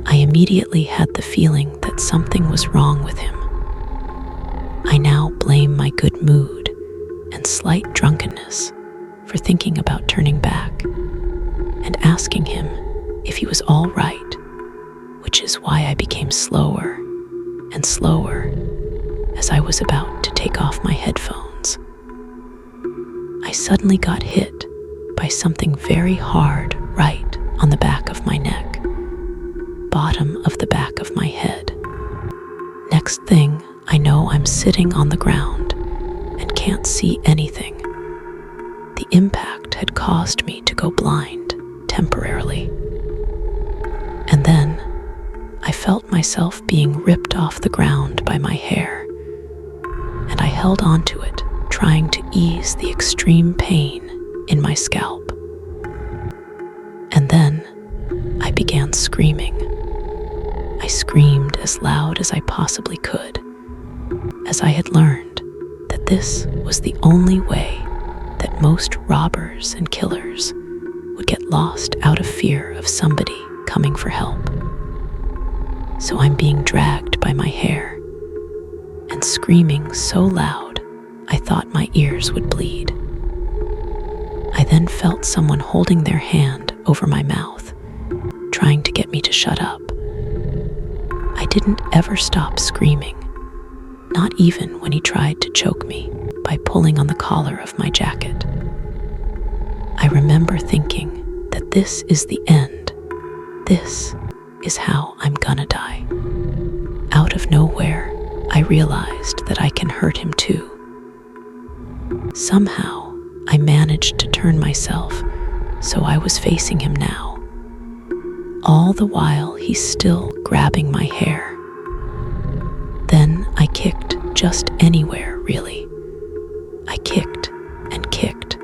I immediately had the feeling that something was wrong with him. I now blame my good mood and slight drunkenness for thinking about turning back and asking him if he was all right, which is why I became slower and slower as I was about to take off my headphones. I suddenly got hit by something very hard right on the back of my neck, bottom of the back of my head. Next thing, I know I'm sitting on the ground and can't see anything. The impact had caused me to go blind temporarily. And then I felt myself being ripped off the ground by my hair, and I held onto it, trying to ease the extreme pain in my scalp. And then I began screaming. I screamed as loud as I possibly could, as I had learned that this was the only way that most robbers and killers would get lost out of fear of somebody coming for help. So I'm being dragged by my hair and screaming so loud I thought my ears would bleed. I then felt someone holding their hand over my mouth, trying to get me to shut up. I didn't ever stop screaming, not even when he tried to choke me by pulling on the collar of my jacket. I remember thinking that this is the end. This is how I'm gonna die. Out of nowhere, I realized that I can hurt him too. Somehow, I managed to turn myself so I was facing him now. All the while, he's still grabbing my hair. Then I kicked just anywhere, really. I kicked and kicked.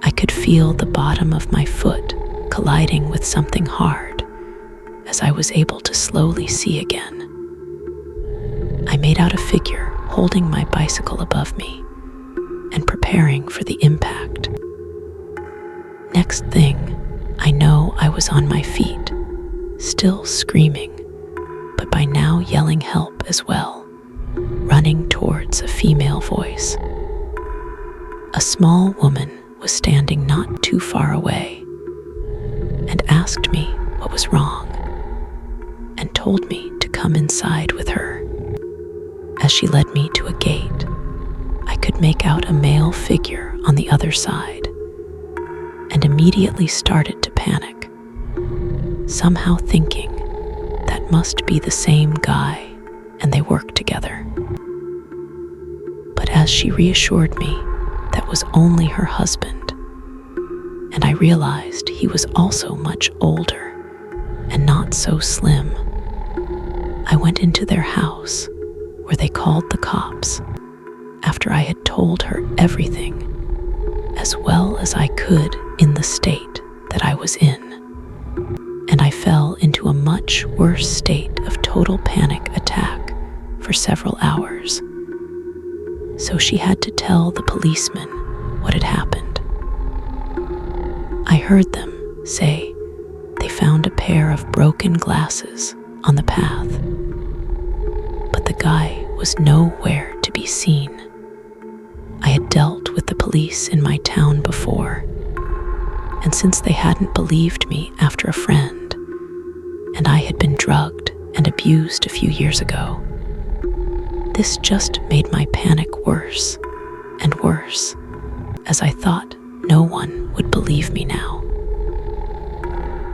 I could feel the bottom of my foot colliding with something hard as I was able to slowly see again. I made out a figure holding my bicycle above me and preparing for the impact. Next thing, I know I was on my feet, still screaming, but by now yelling help as well, running towards a female voice. A small woman was standing not too far away and asked me what was wrong and told me to come inside with her. As she led me to a gate, I could make out a male figure on the other side and immediately started to panic, somehow thinking that must be the same guy and they work together. But as she reassured me that was only her husband, and I realized he was also much older and not so slim, I went into their house where they called the cops after I had told her everything as well as I could in the state that I was in. And I fell into a much worse state of total panic attack for several hours. So she had to tell the policeman what had happened. I heard them say they found a pair of broken glasses on the path, but the guy was nowhere to be seen. I had dealt with the police in my town before, And since they hadn't believed me after a friend, and I had been drugged and abused a few years ago, this just made my panic worse and worse, as I thought no one would believe me now.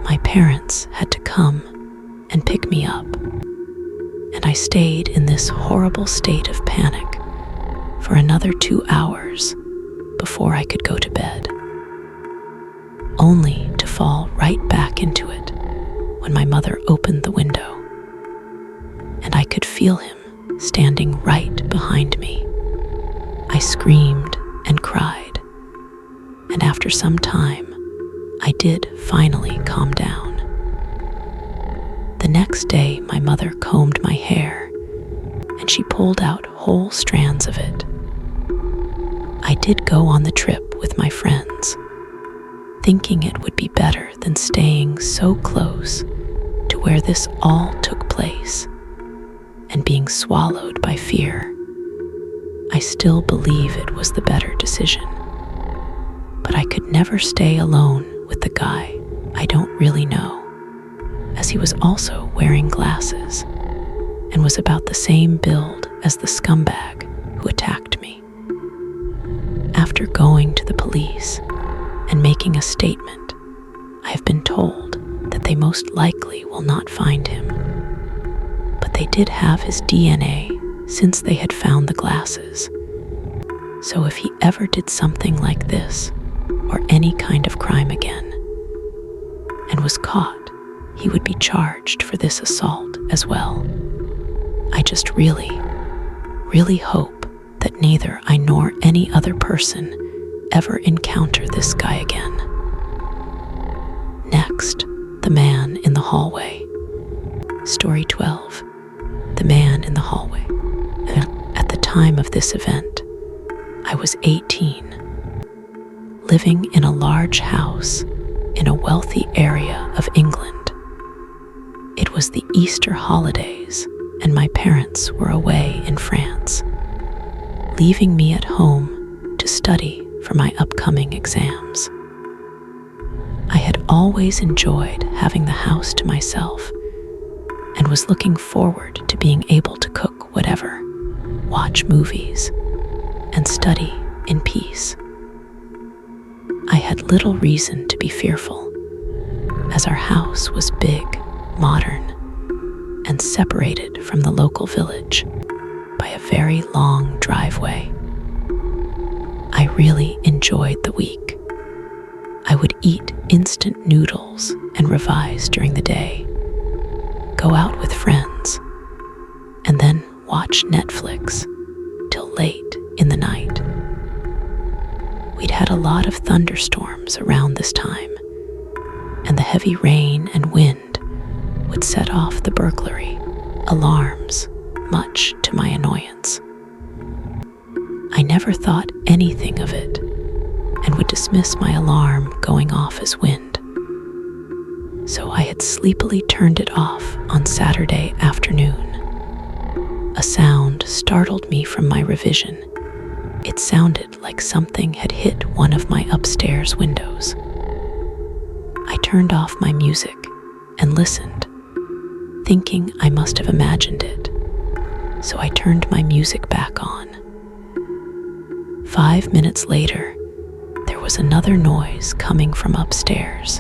My parents had to come and pick me up, and I stayed in this horrible state of panic for another 2 hours before I could go to bed, only to fall right back into it when my mother opened the window, and I could feel him standing right behind me. I screamed and cried, and after some time, I did finally calm down. The next day, my mother combed my hair, and she pulled out whole strands of it. I did go on the trip with my friends, thinking it would be better than staying so close to where this all took place and being swallowed by fear. I still believe it was the better decision, but I could never stay alone with the guy I don't really know, as he was also wearing glasses and was about the same build as the scumbag who attacked me. After going to the police and making a statement, I have been told that they most likely will not find him. But they did have his DNA since they had found the glasses. So if he ever did something like this, or any kind of crime again, and was caught, he would be charged for this assault as well. I just really hope that neither I nor any other person ever encounter this guy again. Next, the man in the hallway. Story 12. The man in the hallway. At the time of this event, I was 18, living in a large house in a wealthy area of England. It was the Easter holidays, and my parents were away in France, leaving me at home to study for my upcoming exams. I had always enjoyed having the house to myself and was looking forward to being able to cook whatever, watch movies, and study in peace. I had little reason to be fearful, as our house was big, modern, and separated from the local village by a very long driveway. I really enjoyed the week. I would eat instant noodles and revise during the day, go out with friends, and then watch Netflix till late in the night. We'd had a lot of thunderstorms around this time, and the heavy rain and wind would set off the burglary alarms, much to my annoyance. I never thought anything of it and would dismiss my alarm going off as wind. So I had sleepily turned it off on Saturday afternoon. A sound startled me from my revision. It sounded like something had hit one of my upstairs windows. I turned off my music and listened, thinking I must have imagined it. So I turned my music back on. 5 minutes later, there was another noise coming from upstairs.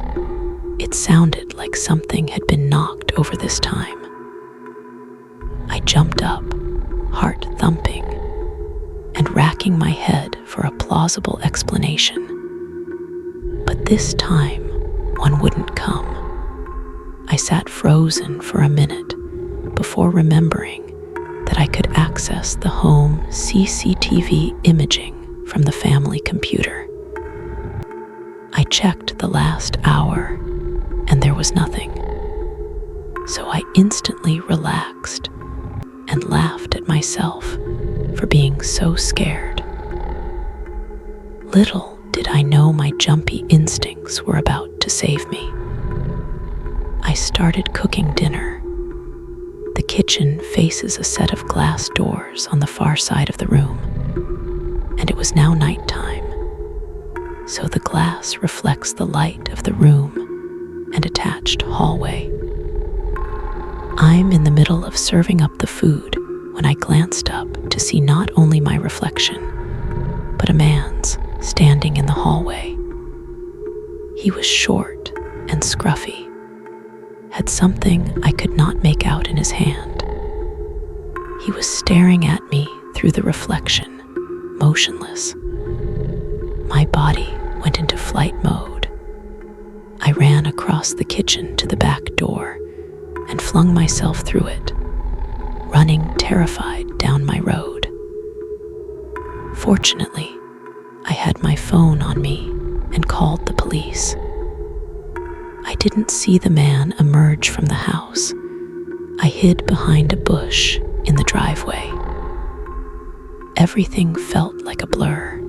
It sounded like something had been knocked over this time. I jumped up, heart thumping, and racking my head for a plausible explanation. But this time, one wouldn't come. I sat frozen for a minute before remembering that I could access the home CCTV imaging from the family computer. I checked the last hour, and there was nothing. So I instantly relaxed and laughed at myself for being so scared. Little did I know my jumpy instincts were about to save me. I started cooking dinner. The kitchen faces a set of glass doors on the far side of the room, and it was now nighttime. so the glass reflects the light of the room and attached hallway. I'm in the middle of serving up the food when I glanced up to see not only my reflection, but a man's standing in the hallway. He was short and scruffy, had something I could not make out in his hand. He was staring at me through the reflection, motionless. My body went into flight mode. I ran across the kitchen to the back door and flung myself through it, running terrified down my road. Fortunately, I had my phone on me and called the police. I didn't see the man emerge from the house. I hid behind a bush in the driveway. Everything felt like a blur.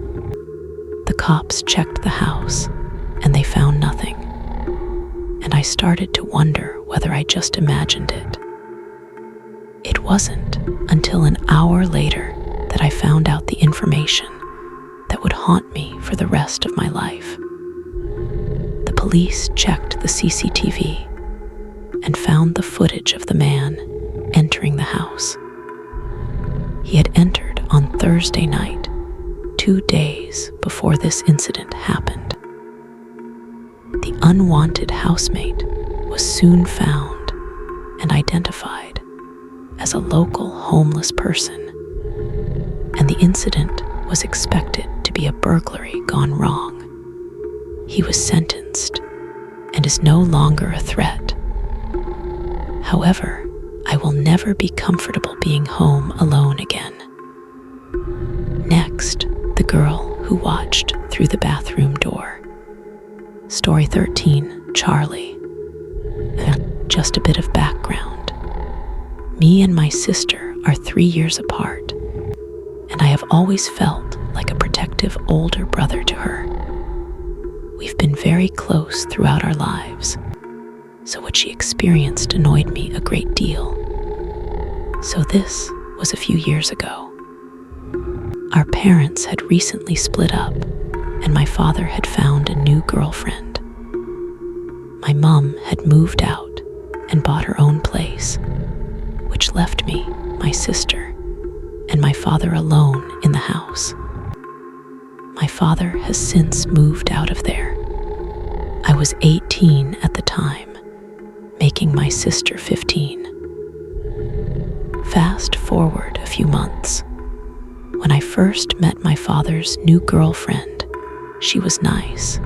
The cops checked the house, and they found nothing. And I started to wonder whether I just imagined it. It wasn't until an hour later that I found out the information that would haunt me for the rest of my life. The police checked the CCTV and found the footage of the man entering the house. He had entered on Thursday night, 2 days before this incident happened. The unwanted housemate was soon found and identified as a local homeless person, and the incident was expected to be a burglary gone wrong. He was sentenced and is no longer a threat. However, I will never be comfortable being home alone again. Next, the girl who watched through the bathroom door. Story 13, Charlie. Just a bit of background. Me and my sister are 3 years apart, and I have always felt like a protective older brother to her. We've been very close throughout our lives, so what she experienced annoyed me a great deal. So this was a few years ago. Our parents had recently split up, and my father had found a new girlfriend. My mom had moved out and bought her own place, which left me, my sister, and my father alone in the house. My father has since moved out of there. I was 18 at the time, making my sister 15. Fast forward a few months. When I first met my father's new girlfriend, she was nice,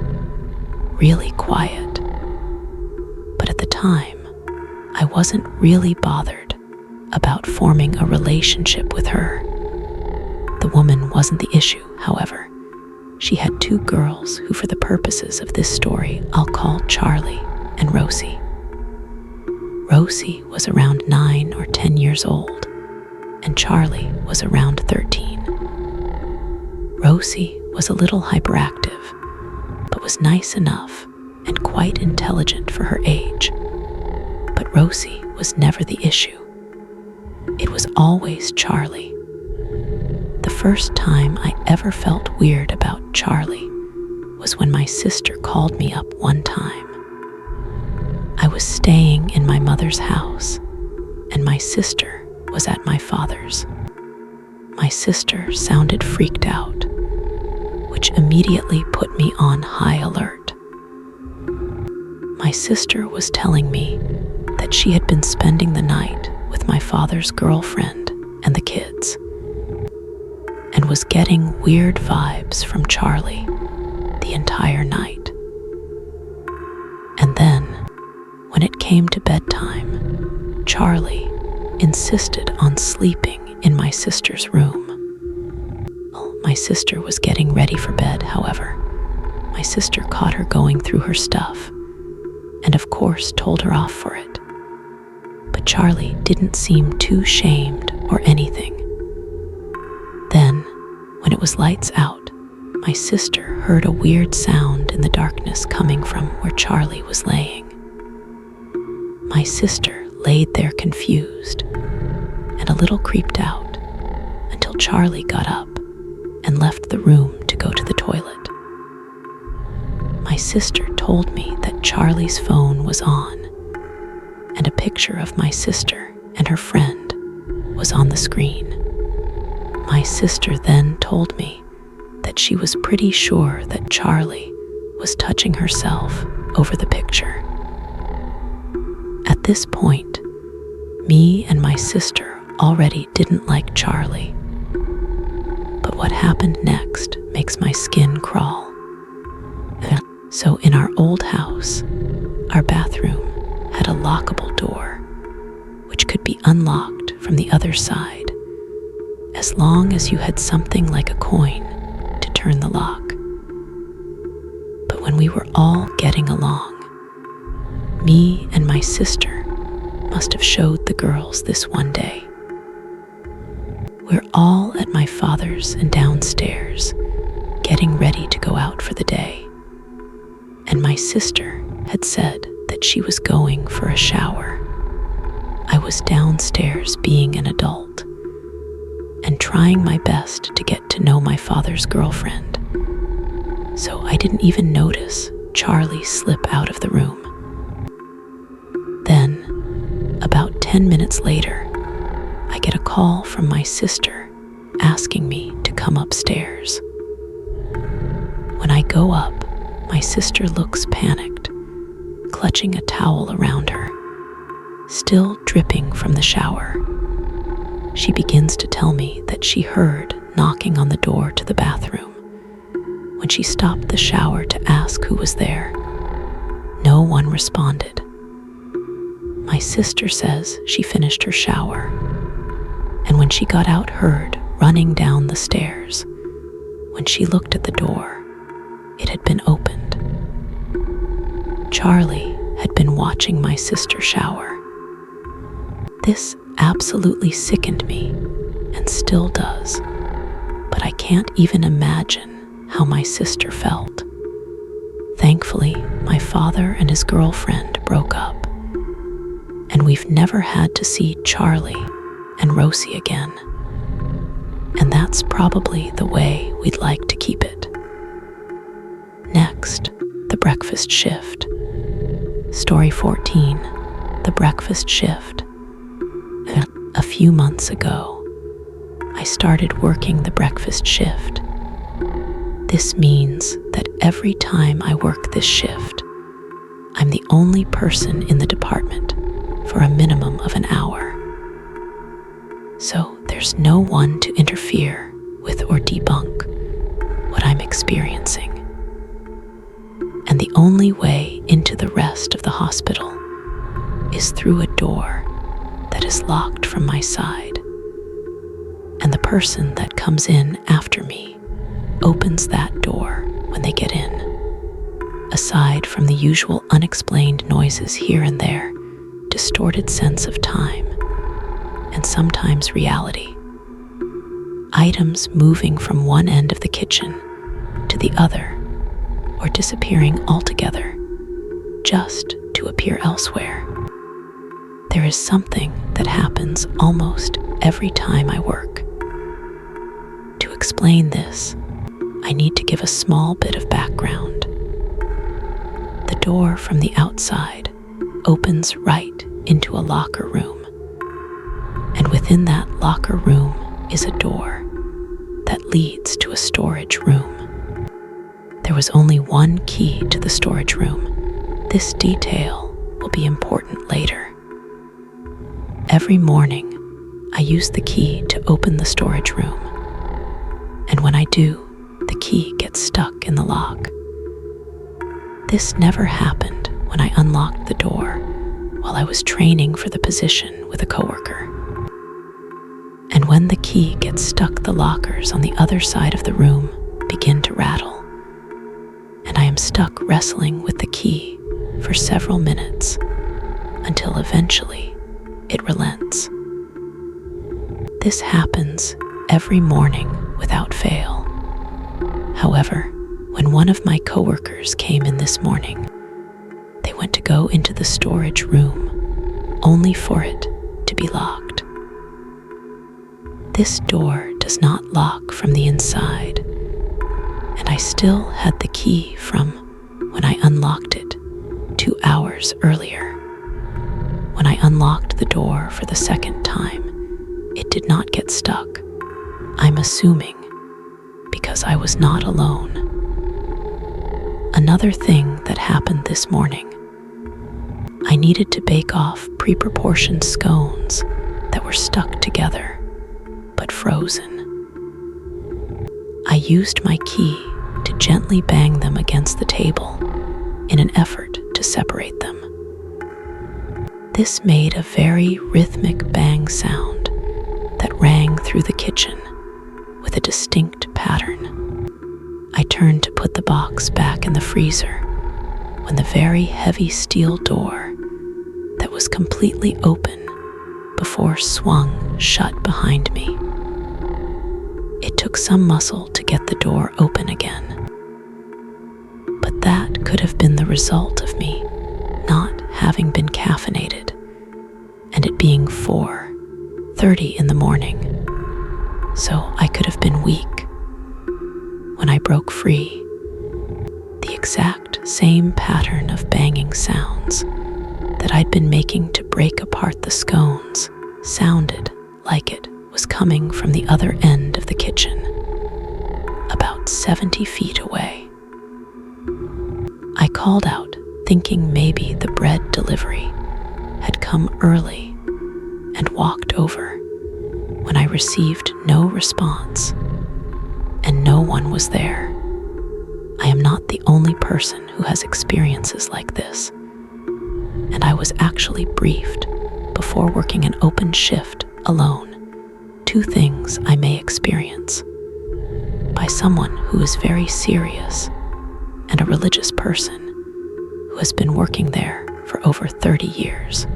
really quiet. But at the time, I wasn't really bothered about forming a relationship with her. The woman wasn't the issue, however. She had 2 girls who, for the purposes of this story, I'll call Charlie and Rosie. Rosie was around 9 or 10 years old, and Charlie was around 13. Rosie was a little hyperactive, but was nice enough and quite intelligent for her age. But Rosie was never the issue. It was always Charlie. The first time I ever felt weird about Charlie was when my sister called me up one time. I was staying in my mother's house, and my sister was at my father's. My sister sounded freaked out, which immediately put me on high alert. My sister was telling me that she had been spending the night with my father's girlfriend and the kids, and was getting weird vibes from Charlie the entire night. And then, when it came to bedtime, Charlie insisted on sleeping in my sister's room. My sister was getting ready for bed, however. My sister caught her going through her stuff, and of course told her off for it. But Charlie didn't seem too shamed or anything. Then, when it was lights out, my sister heard a weird sound in the darkness coming from where Charlie was laying. My sister laid there confused and a little creeped out until Charlie got up and left the room to go to the toilet. sister told me that Charlie's phone was on, and a picture of my sister and her friend was on the screen. My sister then told me that she was pretty sure that Charlie was touching herself over the picture. At this point, me and my sister already didn't like Charlie. But what happened next makes my skin crawl. So in our old house, our bathroom had a lockable door, which could be unlocked from the other side, as long as you had something like a coin to turn the lock. But when we were all getting along, me and my sister must have showed the girls this one day. We're all at my father's and downstairs, getting ready to go out for the day. And my sister had said that she was going for a shower. I was downstairs being an adult and trying my best to get to know my father's girlfriend. So I didn't even notice Charlie slip out of the room. Then, about 10 minutes later, I get a call from my sister asking me to come upstairs. When I go up, my sister looks panicked, clutching a towel around her, still dripping from the shower. She begins to tell me that she heard knocking on the door to the bathroom. When she stopped the shower to ask who was there, no one responded. My sister says she finished her shower, and when she got out, heard running down the stairs. When she looked at the door, it had been opened. Charlie had been watching my sister shower. This absolutely sickened me, and still does, but I can't even imagine how my sister felt. Thankfully, my father and his girlfriend broke up, and we've never had to see Charlie and Rosie again. And that's probably the way we'd like to keep it. Next, the breakfast shift. Story 14, the breakfast shift. A few months ago, I started working the breakfast shift. This means that every time I work this shift, I'm the only person in the department for a minimum of an hour. So there's no one to interfere with or debunk what I'm experiencing. And the only way into the rest of the hospital is through a door that is locked from my side. And the person that comes in after me opens that door when they get in. Aside from the usual unexplained noises here and there, distorted sense of time, and sometimes reality. Items moving from one end of the kitchen to the other, or disappearing altogether, just to appear elsewhere. There is something that happens almost every time I work. To explain this, I need to give a small bit of background. The door from the outside opens right into a locker room. And within that locker room is a door that leads to a storage room. There was only one key to the storage room. This detail will be important later. Every morning, I use the key to open the storage room. And when I do, the key gets stuck in the lock. This never happened when I unlocked the door while I was training for the position with a coworker. And when the key gets stuck, the lockers on the other side of the room begin to rattle. And I am stuck wrestling with the key for several minutes until eventually it relents. This happens every morning without fail. However, when one of my coworkers came in this morning, they went to go into the storage room only for it to be locked. This door does not lock from the inside, and I still had the key from when I unlocked it 2 hours earlier. When I unlocked the door for the second time, it did not get stuck. I'm assuming because I was not alone. Another thing that happened this morning. I needed to bake off pre-proportioned scones that were stuck together, but frozen. I used my key to gently bang them against the table in an effort to separate them. This made a very rhythmic bang sound that rang through the kitchen with a distinct pattern. I turned to put the box back in the freezer when the very heavy steel door that was completely open before swung shut behind me. It took some muscle to get the door open again, but that could have been the result of me not having been caffeinated and it being 4:30 in the morning, so I could have been weak. When I broke free, the exact same pattern of banging sounds that I'd been making to break apart the scones sounded like it was coming from the other end of the kitchen, about 70 feet away. I called out, thinking maybe the bread delivery had come early, and walked over when I received no response and no one was there. I am not the only person who has experiences like this, and I was actually briefed before working an open shift alone. 2 things I may experience by someone who is very serious and a religious person who has been working there for over 30 years.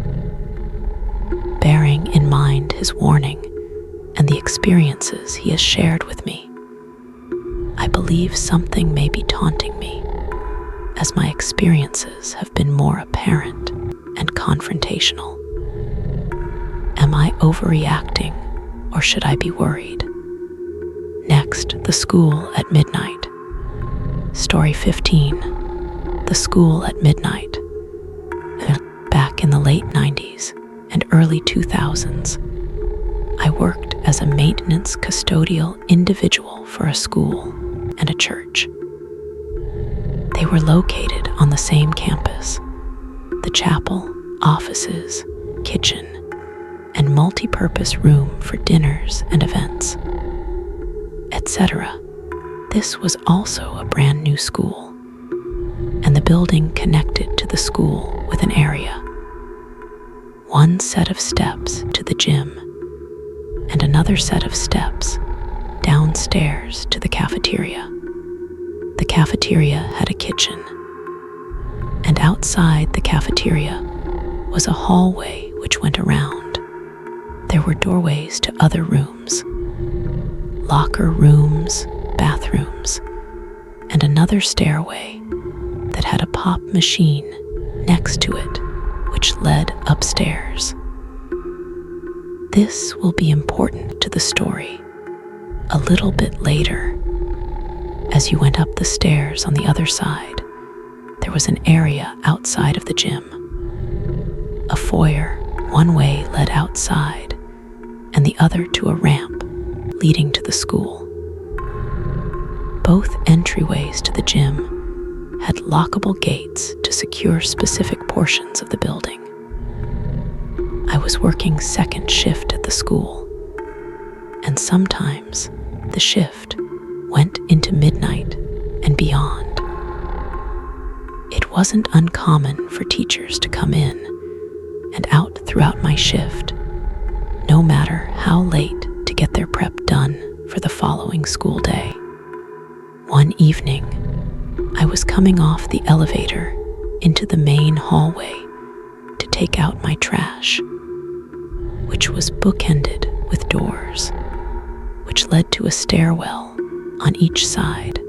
Bearing in mind his warning and the experiences he has shared with me, I believe something may be taunting me, as my experiences have been more apparent and confrontational. Am I overreacting, or should I be worried? Next, the school at midnight. Story 15. The school at midnight. Back in the late 90s and early 2000s, I worked as a maintenance custodial individual for a school and a church. They were located on the same campus. The chapel, offices, kitchen, and multi-purpose room for dinners and events, etc. This was also a brand new school, and the building connected to the school with an area. 1 set of steps to the gym, and another set of steps downstairs to the cafeteria. The cafeteria had a kitchen, and outside the cafeteria was a hallway which went around. There were doorways to other rooms, locker rooms, bathrooms, and another stairway that had a pop machine next to it, which led upstairs. This will be important to the story a little bit later. As you went up the stairs on the other side, there was an area outside of the gym. A foyer, one way led outside, and the other to a ramp leading to the school. Both entryways to the gym had lockable gates to secure specific portions of the building. I was working second shift at the school, and sometimes the shift went into midnight and beyond. It wasn't uncommon for teachers to come in and out throughout my shift, no matter how late, to get their prep done for the following school day. One evening, I was coming off the elevator into the main hallway to take out my trash, which was bookended with doors, which led to a stairwell on each side,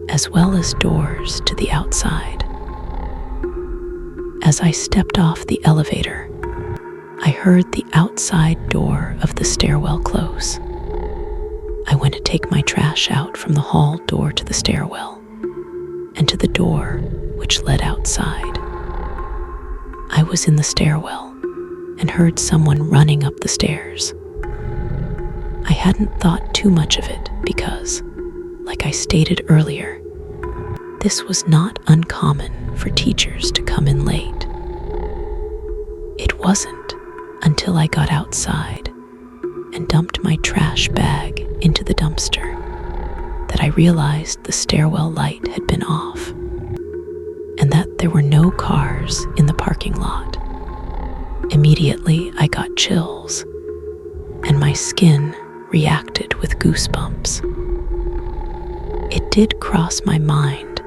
as well as doors to the outside. As I stepped off the elevator, I heard the outside door of the stairwell close. I went to take my trash out from the hall door to the stairwell, and to the door which led outside. I was in the stairwell and heard someone running up the stairs. I hadn't thought too much of it because, like I stated earlier, this was not uncommon for teachers to come in late. It wasn't until I got outside and dumped my trash bag into the dumpster that I realized the stairwell light had been off and that there were no cars in the parking lot. Immediately, I got chills, and my skin reacted with goosebumps. It did cross my mind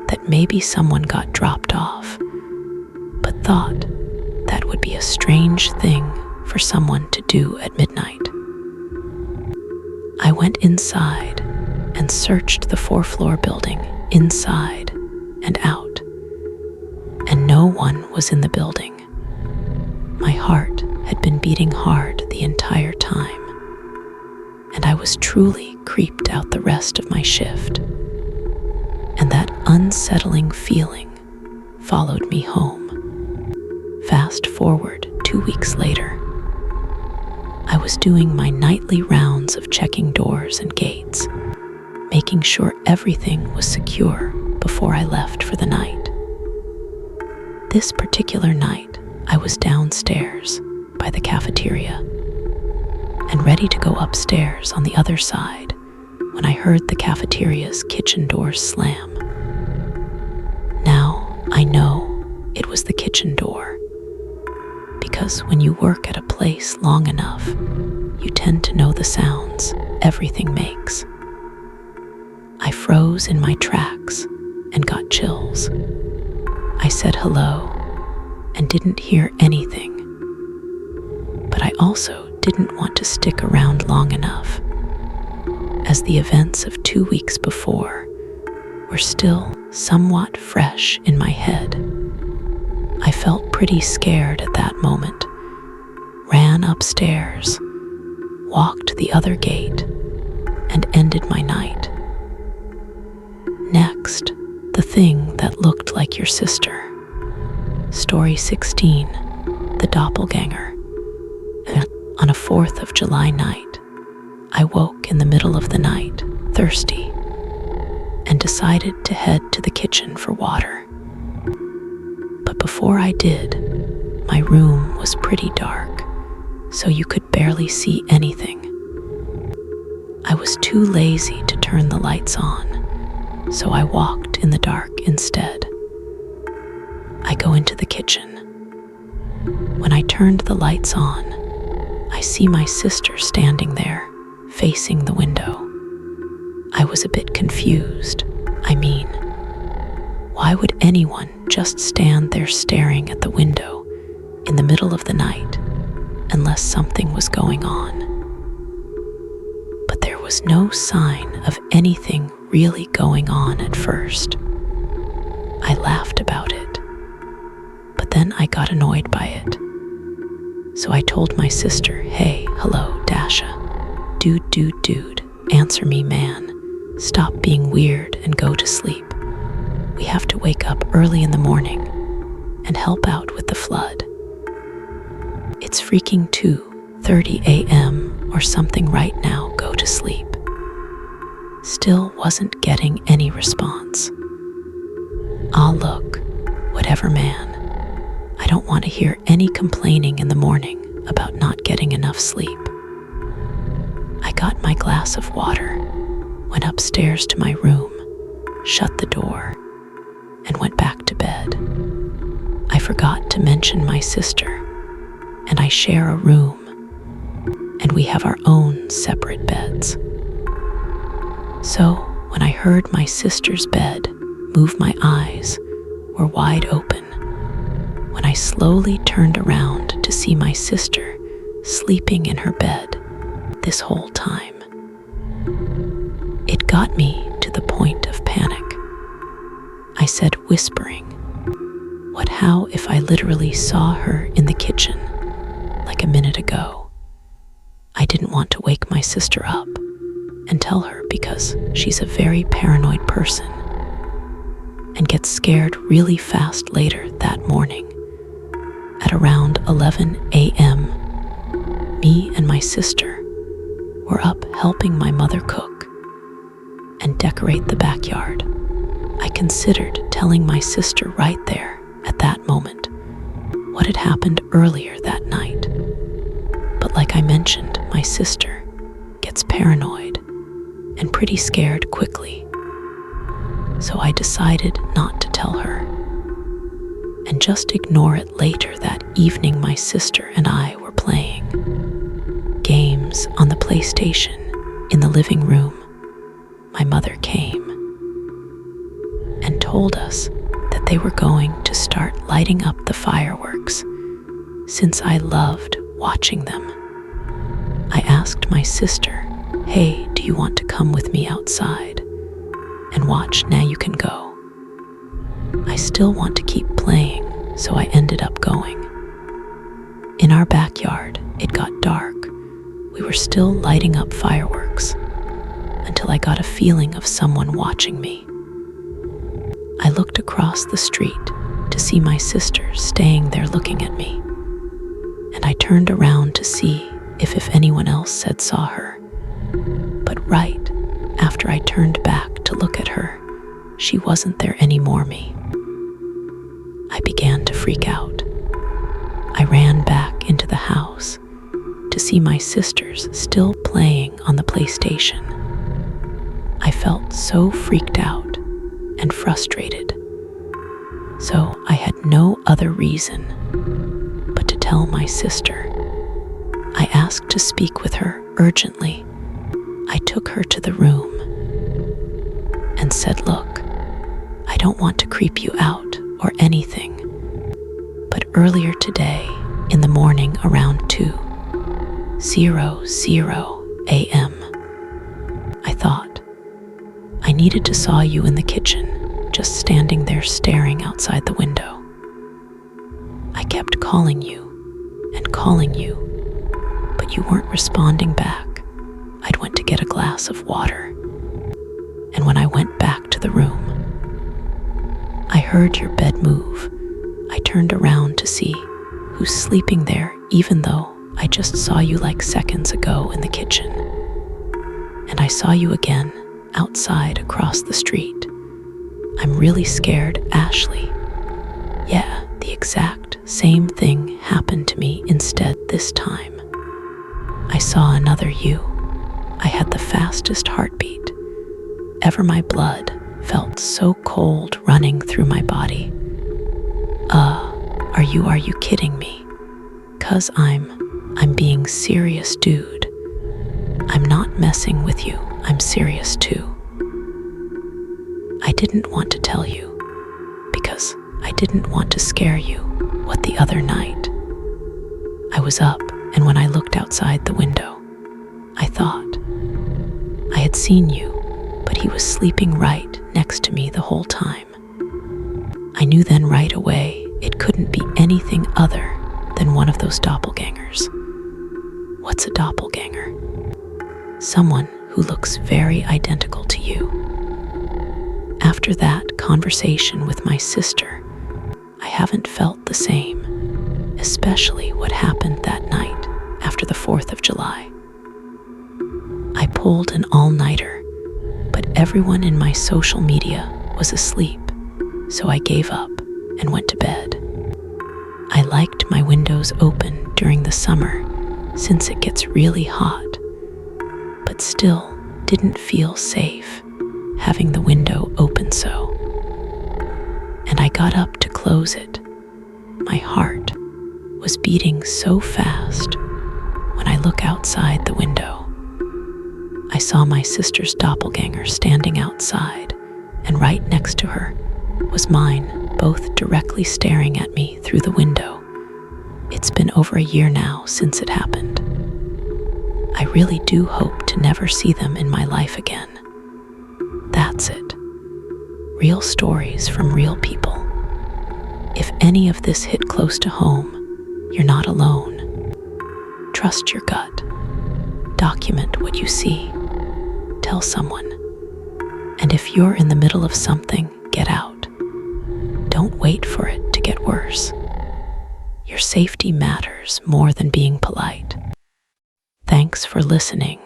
that maybe someone got dropped off, but thought that would be a strange thing for someone to do at midnight. I went inside and searched the 4-floor building inside and out, and no one was in the building. My heart had been beating hard the entire time, and I was truly creeped out the rest of my shift, and that unsettling feeling followed me home. Fast forward 2 weeks later, I was doing my nightly rounds of checking doors and gates, making sure everything was secure before I left for the night. This particular night, I was downstairs by the cafeteria and ready to go upstairs on the other side when I heard the cafeteria's kitchen door slam. Now I know it was the kitchen door, because when you work at a place long enough, you tend to know the sounds everything makes. I froze in my tracks and got chills. I said hello and didn't hear anything, but I also didn't want to stick around long enough, as the events of 2 weeks before were still somewhat fresh in my head. I felt pretty scared at that moment, ran upstairs, walked the other gate, and ended my night. Next, the thing that looked like your sister. Story 16, The Doppelganger. On a 4th of July night, I woke in the middle of the night, thirsty, and decided to head to the kitchen for water. But before I did, my room was pretty dark, so you could barely see anything. I was too lazy to turn the lights on, so I walked in the dark instead. I go into the kitchen. When I turned the lights on, I see my sister standing there, facing the window. I was a bit confused. I mean, why would anyone just stand there staring at the window in the middle of the night unless something was going on? But there was no sign of anything really going on at first. I laughed about it, but then I got annoyed by it. So I told my sister, "Hey, hello, Dasha. Dude, answer me, man. Stop being weird and go to sleep. We have to wake up early in the morning and help out with the flood. It's freaking 2:30 a.m. or something right now, go to sleep." Still wasn't getting any response. "Ah, look, whatever, man. I don't want to hear any complaining in the morning about not getting enough sleep." I got my glass of water, went upstairs to my room, shut the door, and went back to bed. I forgot to mention my sister, and I share a room, and we have our own separate beds. So when I heard my sister's bed move, my eyes were wide open. When I slowly turned around to see my sister sleeping in her bed this whole time. It got me to the point of panic. I said, whispering, how if I literally saw her in the kitchen like a minute ago? I didn't want to wake my sister up and tell her because she's a very paranoid person. and get scared really fast later that morning. At around 11 a.m., me and my sister were up helping my mother cook and decorate the backyard. I considered telling my sister right there at that moment what had happened earlier that night. But like I mentioned, my sister gets paranoid and pretty scared quickly. So I decided not to tell her and just ignore it. Later that evening, my sister and I were playing games on the PlayStation in the living room. My mother came and told us that they were going to start lighting up the fireworks since I loved watching them. I asked my sister, "Hey, do you want to come with me outside and watch? Now you can go." I still want to keep playing, so I ended up going. In our backyard, it got dark. We were still lighting up fireworks until I got a feeling of someone watching me. I looked across the street to see my sister staying there looking at me, and I turned around to see if anyone else saw her. But right after I turned back to look at her, she wasn't there anymore. I began to freak out. I ran back into the house to see my sisters still playing on the PlayStation. I felt so freaked out and frustrated, so I had no other reason but to tell my sister. I asked to speak with her urgently. I took her to the room and said, "Look, I don't want to creep you out or anything, but earlier today in the morning around 2:00 a.m., I thought I needed to saw you in the kitchen, just standing there staring outside the window. I kept calling you and calling you, but you weren't responding back. I'd went to get a glass of water, and when I went back to the room, I heard your bed move. I turned around to see who's sleeping there, even though I just saw you like seconds ago in the kitchen. And I saw you again outside across the street. I'm really scared, Ashley." Yeah, the exact same thing happened to me instead this time. I saw another you. I had the fastest heartbeat ever. My blood felt so cold running through my body. Are you kidding me? 'Cause I'm being serious, dude. I'm not messing with you. I'm serious too. I didn't want to tell you because I didn't want to scare you. What the other night? I was up, and when I looked outside the window, I thought I had seen you, but he was sleeping right next to me the whole time. I knew then right away it couldn't be anything other than one of those doppelgangers. What's a doppelganger? Someone who looks very identical to you. After that conversation with my sister, I haven't felt the same, especially what happened that night after the 4th of July. I pulled an all-nighter, but everyone in my social media was asleep, so I gave up and went to bed. I liked my windows open during the summer since it gets really hot, but still didn't feel safe having the window open so. And I got up to close it. My heart was beating so fast when I look outside the window. I saw my sister's doppelganger standing outside, and right next to her was mine, both directly staring at me through the window. It's been over a year now since it happened. I really do hope to never see them in my life again. That's it. Real stories from real people. If any of this hit close to home, you're not alone. Trust your gut. Document what you see. Tell someone. And if you're in the middle of something, get out. your safety matters more than being polite. Thanks for listening.